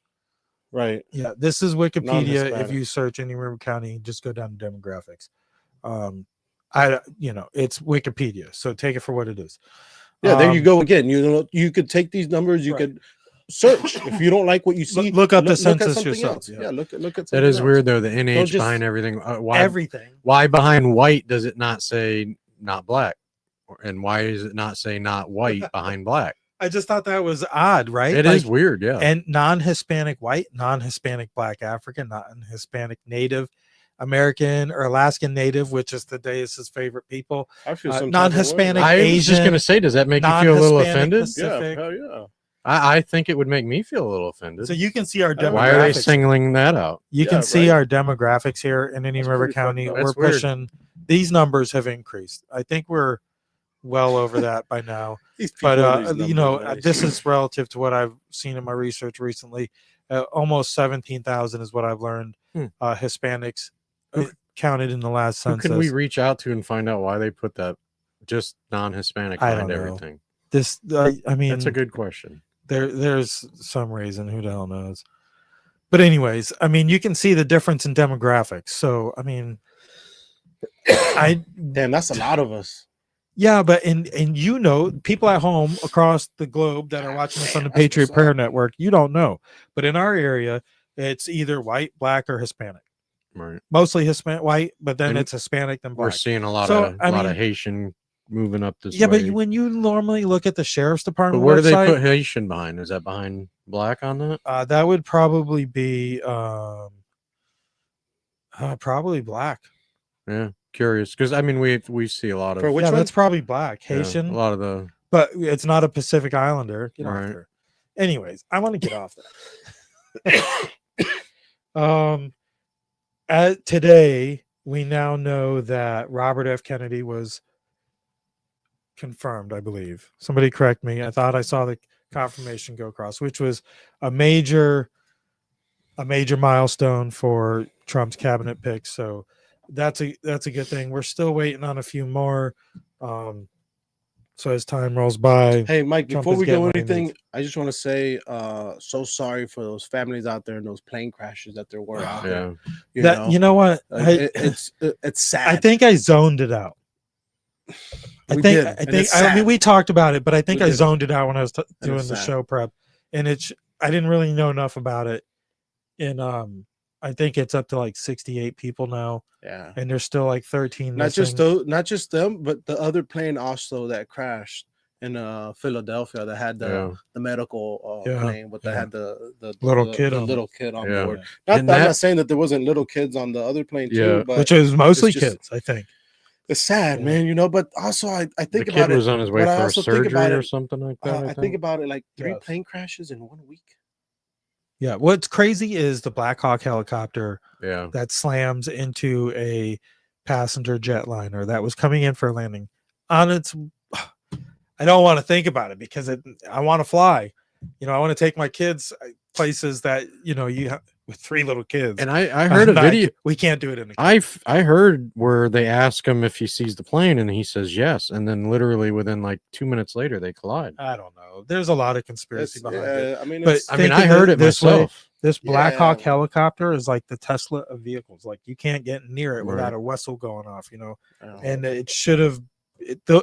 Right. Yeah, this is Wikipedia. If you search Indian River County, just go down to demographics. It's Wikipedia, so take it for what it is. Yeah, there you go again. You could take these numbers, you could search. If you don't like what you see, look up the census yourself. Yeah, look at that is weird though. The NH behind everything. Everything. Why behind white does it not say not black? And why does it not say not white behind black? I just thought that was odd, right? It is weird, yeah. And non-Hispanic white, non-Hispanic black African, non-Hispanic Native American or Alaskan Native, which is the Deus's favorite people. I feel some non-Hispanic I Asian. was just going to say, does that make you feel a little offended? Pacific. Yeah, hell yeah. I think it would make me feel a little offended. So you can see our demographics. Why are they singling that out? You can see our demographics here in Indian River County. We're pushing. These numbers have increased. I think we're well over that by now. But this is relative to what I've seen in my research recently. Almost 17,000 is what I've learned. Hispanics counted in the last census. Who can we reach out to and find out why they put that just non-Hispanic behind everything? That's a good question. There's some reason, who the hell knows. But anyways, I mean, you can see the difference in demographics. So I mean, damn, that's a lot of us. Yeah, but and people at home across the globe that are watching us on the Patriot Prayer Network, you don't know. But in our area, it's either white, black, or Hispanic. Right. Mostly Hispanic, white, but then it's Hispanic, then black. We're seeing a lot of Haitian moving up this way. Yeah, but when you normally look at the sheriff's department, but where do they put Haitian behind? Is that behind black on that? That would probably be probably black. Yeah, curious because I mean we see a lot of that's probably black. Haitian, a lot of the, but it's not a Pacific Islander. Right. Anyways, I want to get off that. Today we now know that Robert F. Kennedy was confirmed, I believe. Somebody correct me. I thought I saw the confirmation go across, which was a major milestone for Trump's cabinet picks. So that's a good thing. We're still waiting on a few more. So as time rolls by. Hey, Mike, before we go anything, I just want to say so sorry for those families out there and those plane crashes that there were out there. You know what? It's sad. I think I zoned it out. I mean, we talked about it, but I think I zoned it out when I was doing the show prep, and I didn't really know enough about it. And I think it's up to like 68 people now. Yeah, and there's still like 13. Not just them, but the other plane also that crashed in Philadelphia that had the medical plane, but that had the little kid on board. I'm not saying that there wasn't little kids on the other plane too, but which is mostly kids, I think. It's sad, man, but also I think the about it. The kid was on his way for surgery or something like that. I think about it like 3 plane crashes in 1 week. Yeah, what's crazy is the Black Hawk helicopter that slams into a passenger jetliner that was coming in for a landing on its. I don't want to think about it because I want to fly. I want to take my kids places that you have with 3 little kids. And I heard a video. We can't do it in. I heard where they ask him if he sees the plane and he says yes, and then literally within like 2 minutes later they collide. I don't know. There's a lot of conspiracy behind it. I heard it myself. This Black Hawk helicopter is like the Tesla of vehicles. Like you can't get near it without a whistle going off. And it should have.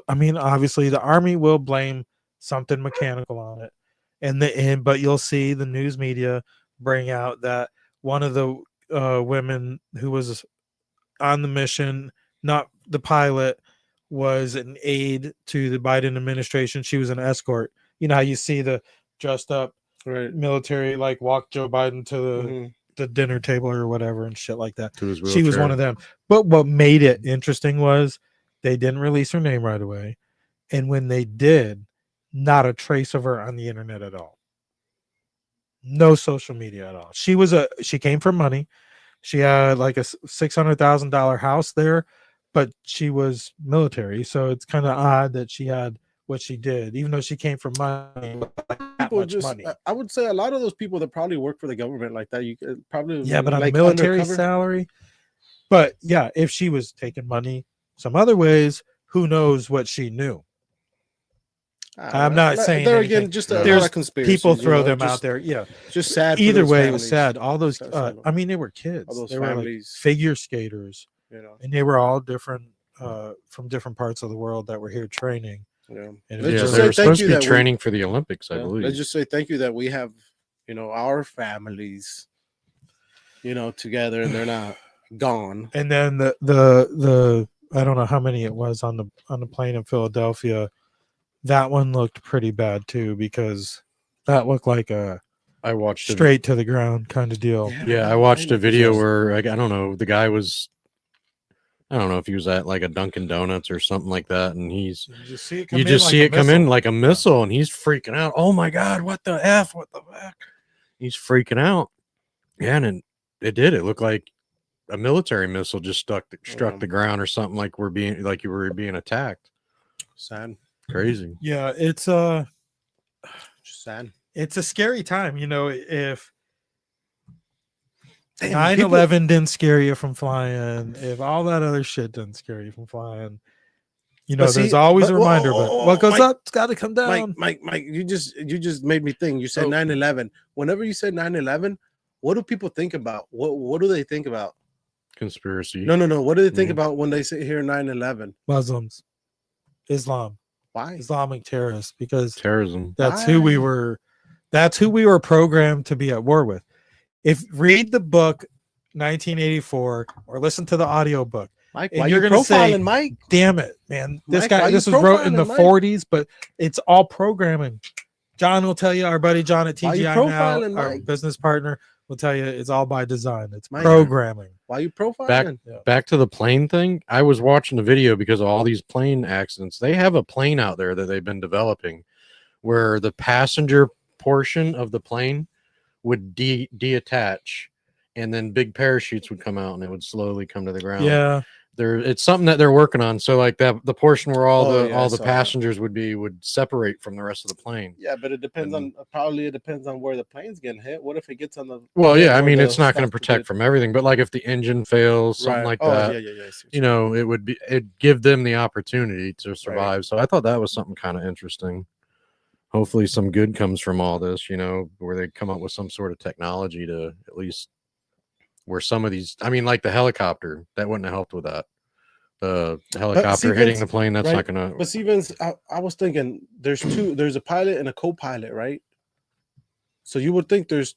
Obviously, the Army will blame something mechanical on it. But you'll see the news media bring out that one of the women who was on the mission, not the pilot, was an aide to the Biden administration. She was an escort. You know how you see the dressed up military like walk Joe Biden to the dinner table or whatever and shit like that. She was one of them. But what made it interesting was they didn't release her name right away. And when they did, not a trace of her on the internet at all. No social media at all. She came for money. She had like a $600,000 house there, but she was military. So it's kind of odd that she had what she did, even though she came for money. Money. I would say a lot of those people that probably work for the government like that, you could probably but on like a military undercover salary. But yeah, if she was taking money some other ways, who knows what she knew? I'm not saying there anything. again. Just there's conspiracy. People throw them out there. Yeah, just sad. Either way, it was sad. All those. I mean, they were kids. All those they were families, like figure skaters. And they were all different from different parts of the world that were here training. And they were supposed to be training for the Olympics, I believe. Let's just say thank you that we have, our families, together, and they're not gone. And then the I don't know how many it was on the plane in Philadelphia. That one looked pretty bad too, because that looked like I watched straight to the ground kind of deal. Yeah, I watched a video where I don't know, the guy was, I don't know if he was at like a Dunkin' Donuts or something like that, and you just see it come in like a missile, and he's freaking out. Oh my God, what the F? What the fuck? He's freaking out. Yeah, and it did. It looked like a military missile just struck the ground or something, like you were being attacked. Sad. Crazy. Yeah, it's just sad. It's a scary time, if 9/11 didn't scare you from flying, if all that other shit didn't scare you from flying, there's always a reminder. But what goes up, it's got to come down. Mike, you just made me think. You said 9/11. Whenever you said 9/11, what do people think about? What do they think about? Conspiracy. No. What do they think about when they say here 9/11? Muslims, Islam. Why? Islamic terrorists, because terrorism. That's who we were. That's who we were programmed to be at war with. If read the book 1984 or listen to the audio book, Mike, and you're going to say, Mike? Damn it, man! This Mike, was wrote in the 40s, but it's all programming. John will tell you. Our buddy John at TGI now, our business partner, will tell you it's all by design. It's programming. Why are you profiling? Back to the plane thing. I was watching a video because of all these plane accidents. They have a plane out there that they've been developing where the passenger portion of the plane would detach, and then big parachutes would come out and it would slowly come to the ground. Yeah. It's something that they're working on. So like the portion where all the passengers would separate from the rest of the plane. Yeah, but it depends on where the plane's getting hit. What if it gets on the I mean, it's not going to protect from everything, but like if the engine fails, something like that, it'd give them the opportunity to survive. Right. So I thought that was something kind of interesting. Hopefully some good comes from all this, where they come up with some sort of technology to at least where some of these, I mean, like the helicopter, that wouldn't have helped with that. The helicopter hitting the plane, that's not gonna. But Stevens, I was thinking there's a pilot and a co-pilot, right? So you would think there's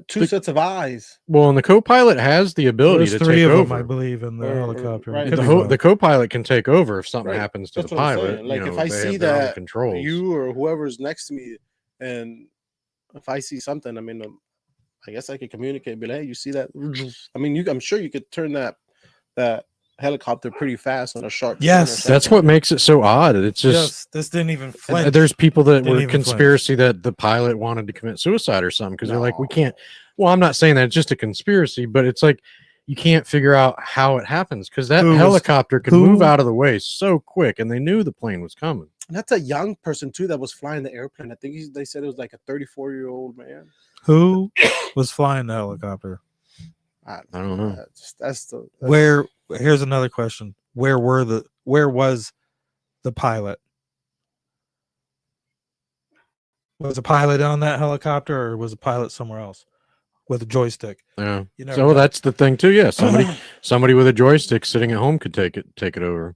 two sets of eyes. Well, and the co-pilot has the ability to take over. Them, I believe, in the helicopter. Right. The co-pilot can take over if something happens to the pilot. Like if I see that you or whoever's next to me, and if I see something, I mean, I guess I could communicate. Be like, hey, you see that? I mean, I'm sure you could turn that helicopter pretty fast on a sharp. Yes, that's what makes it so odd. It's just this didn't even flinch. There's people that were conspiracy that the pilot wanted to commit suicide or something because they're like, we can't. Well, I'm not saying that it's just a conspiracy, but it's like you can't figure out how it happens because that helicopter could move out of the way so quick, and they knew the plane was coming. And that's a young person too that was flying the airplane. I think they said it was like a 34-year-old man. Who was flying the helicopter? I don't know. That's where. Here's another question: Where was the pilot? Was a pilot on that helicopter, or was a pilot somewhere else with a joystick? Yeah. So that's the thing too. Yeah, somebody with a joystick sitting at home could take it over.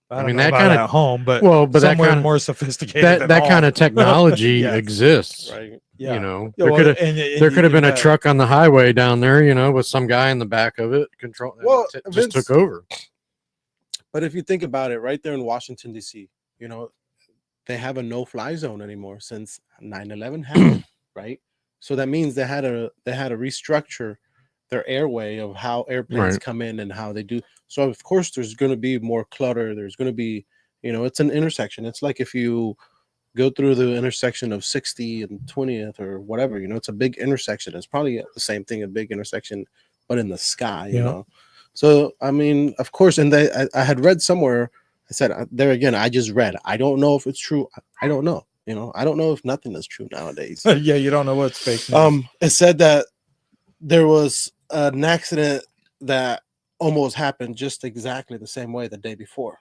I mean, that that kind kind of at home, but that somewhere kind of more sophisticated. that kind of technology Yes. exists. Right. Yeah. You know, Yeah, there well, could have and there you could have been a bet. truck on the highway down there, you know, with some guy in the back of it control. Well, just Vince, took over. But if you think about it, right there in Washington, D.C., you know, they have a no-fly zone anymore since 9/11 happened, right? So that means they had to restructure their airway of how airplanes Right. come in and how they do. So of course there's going to be more clutter. There's going to be, you know, it's an intersection. It's like if you go through the intersection of 60 and 20th or whatever, you know, it's a big intersection. It's probably the same thing, a big intersection, but in the sky, you Yeah. know. So I mean, of course, and I had read somewhere. I said there again. I just read. I don't know if it's true. I don't know. You know, I don't know if nothing is true nowadays. Yeah, you don't know what's fake news. It said that there was an accident that almost happened just exactly the same way the day before.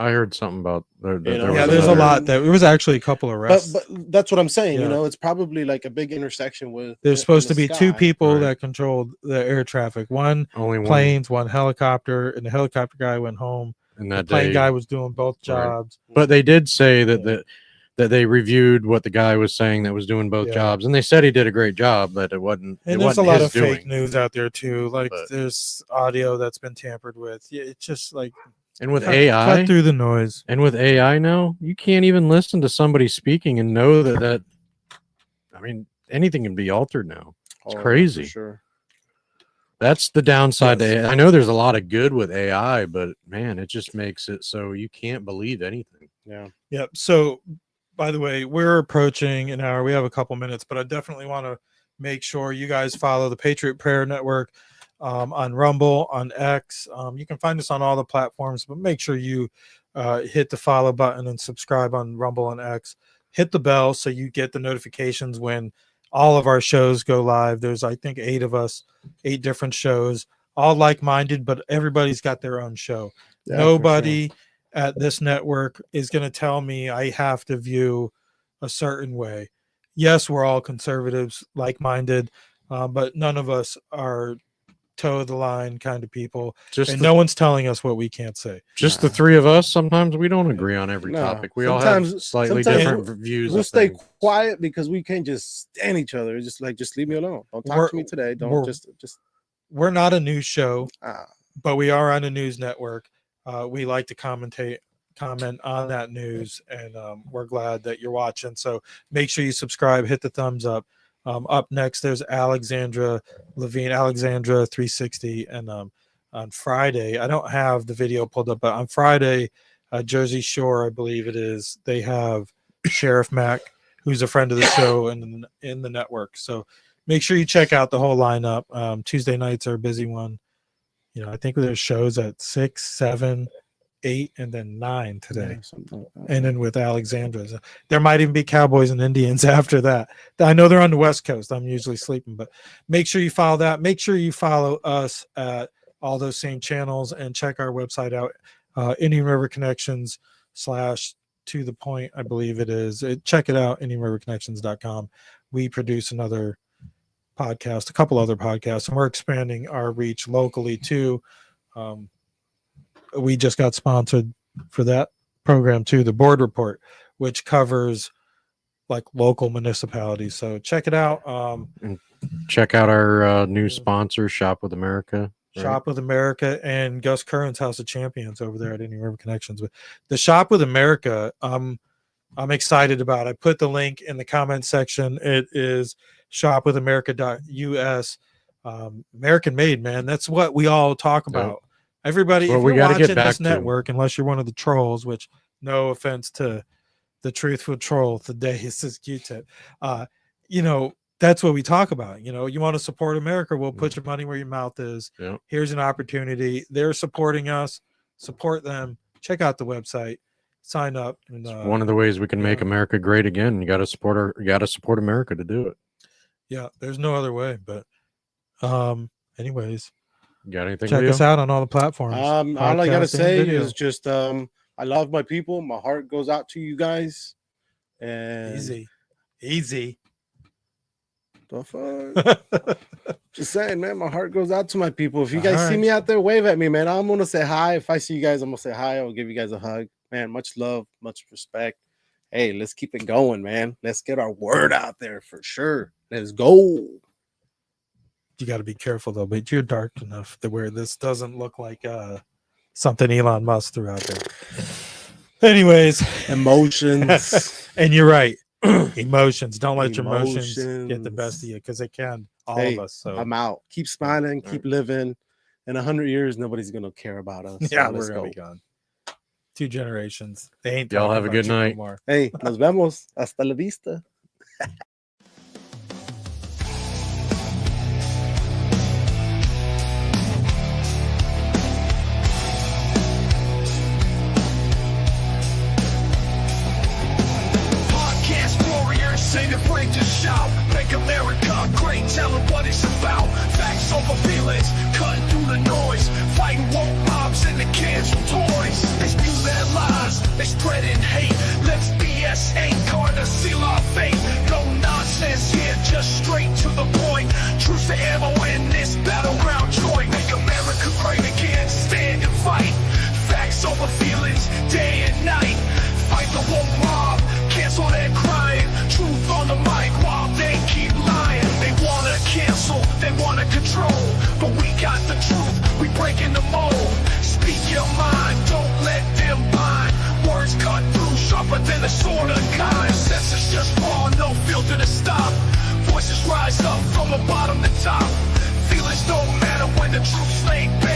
I heard something about there You know, Yeah, was there's a another- lot that there was actually a couple arrests. But that's what I'm saying. You Yeah. know, it's probably like a big intersection with. There's in supposed the to be sky. two people Right. that controlled the air traffic. One only one planes, one helicopter, and the helicopter guy went home. in The that plane day. guy was doing both jobs. But they did say that Yeah. that they reviewed what the guy was saying that was doing both Yeah. jobs, and they said he did a great job. That it wasn't. And it there's a wasn't lot his of fake doing. news out there too. Like But- there's audio that's been tampered with. Yeah, it's just like And with cut AI, through the noise. and with AI now, you can't even listen to somebody speaking and know that. I mean, anything can be altered now. It's Oh, crazy. for sure. That's the downside Yes. to AI. I know there's a lot of good with AI, but man, it just makes it so you can't believe anything. Yeah. Yep. So, by the way, we're approaching an hour. We have a couple minutes, but I definitely want to make sure you guys follow the Patriot Prayer Network on Rumble, on X. You can find us on all the platforms, but make sure you hit the follow button and subscribe on Rumble and X. Hit the bell so you get the notifications when all of our shows go live. There's, I think, 8 of us, 8 different shows, all like-minded, but everybody's got their own show. Yeah, for Nobody at this network is going to tell me I have to view a certain way. Yes, we're all conservatives, like-minded, but none of us are toe the line kind of people, Just and the, no one's telling us what we can't say. just the three of us. Sometimes we don't agree on every No. topic. We all have Sometimes- slightly sometimes different views. We'll of stay things. quiet because we can't just stand each other. Just leave me alone. Don't talk We're- to me today. Don't we're- just We're not a news show, ah. but we are on a news network. We like to comment on that news, and we're glad that you're watching. So make sure you subscribe, hit the thumbs up. Up next, there's Alexandra Levine, Alexandra 360, and on Friday, I don't have the video pulled up, but on Friday, Jersey Shore, I believe it is, they have Sheriff Mack, who's a friend of the show and in the network. So make sure you check out the whole lineup. Tuesday nights are a busy one. You know, I think there's shows at 6, 7, 8, and then 9 today. Yeah, something like that. And then with Alexandra's, there might even be Cowboys and Indians after that. I know they're on the West Coast. I'm usually sleeping, but make sure you follow that. Make sure you follow us at all those same channels and check our website out, Indian River Connections / to the point, I believe it is. Check it out, IndianRiverConnections.com. We produce another podcast, a couple other podcasts, and we're expanding our reach locally too. We just got sponsored for that program too, the Board Report, which covers like local municipalities. So check it out. Check out our new sponsor, Shop with America. right? Shop with America and Gus Curran's House of Champions over there at Indian River Connections. But the Shop with America, I'm excited about. I put the link in the comment section. It is shopwithamerica.us. American made, man. That's what we all talk about. Everybody, Well, if we you're gotta get watching back this to. network, unless you're one of the trolls, which no offense to the truthful troll today, this is Q-tip. You know, that's what we talk about. You know, you want to support America, well, put your money where your mouth is. Yeah. Here's an opportunity. They're supporting us. Support them. Check out the website. Sign up. And, One of the ways we can make yeah. America great again. You got to support America to do it. Yeah, there's no other way. But anyways, You got anything? check Leo? us out on all the platforms. All I gotta podcast and say video. is just I love my people. My heart goes out to you guys. And easy. The fuck? Just saying, man. My heart goes out to my people. If you guys see me out there, wave at me, man. I'm gonna say hi. If I see you guys, I'm gonna say hi. I'll give you guys a hug, man. Much love, much respect. Hey, let's keep it going, man. Let's get our word out there for sure. Let's go. You got to be careful though, but you're dark enough to where this doesn't look like something Elon Musk threw out there. Anyways, emotions. And you're right. Emotions. Don't let your emotions get the best of you, because they can. All of us. So I'm out. Keep smiling. Keep living. In 100 years, nobody's gonna care about us. Yeah, so we're gonna be gone. 2 generations. They ain't. Y'all have a good night. Anymore. Hey, nos vemos. Hasta la vista. Ain't afraid to shout, make America great, tell them what it's about. Facts over feelings, cutting through the noise, fighting woke mobs and the kids with toys. They spew their lies, they spreading hate. Let's BS ain't gonna seal our fate. No nonsense here, just straight to the point. Truce to ammo in this battleground joint. Make America great again, stand and fight. Facts over feelings, day and night. Fight the woke mob, cancel their crying. Truth on the mic while they keep lying. They wanna cancel, they wanna control, but we got the truth, we breaking the mold. Speak your mind, don't let them bind. Words cut through, sharper than a sword of kind. Senses just raw, no filter to stop. Voices rise up from the bottom to top. Feelings don't matter when the truth's laid bare.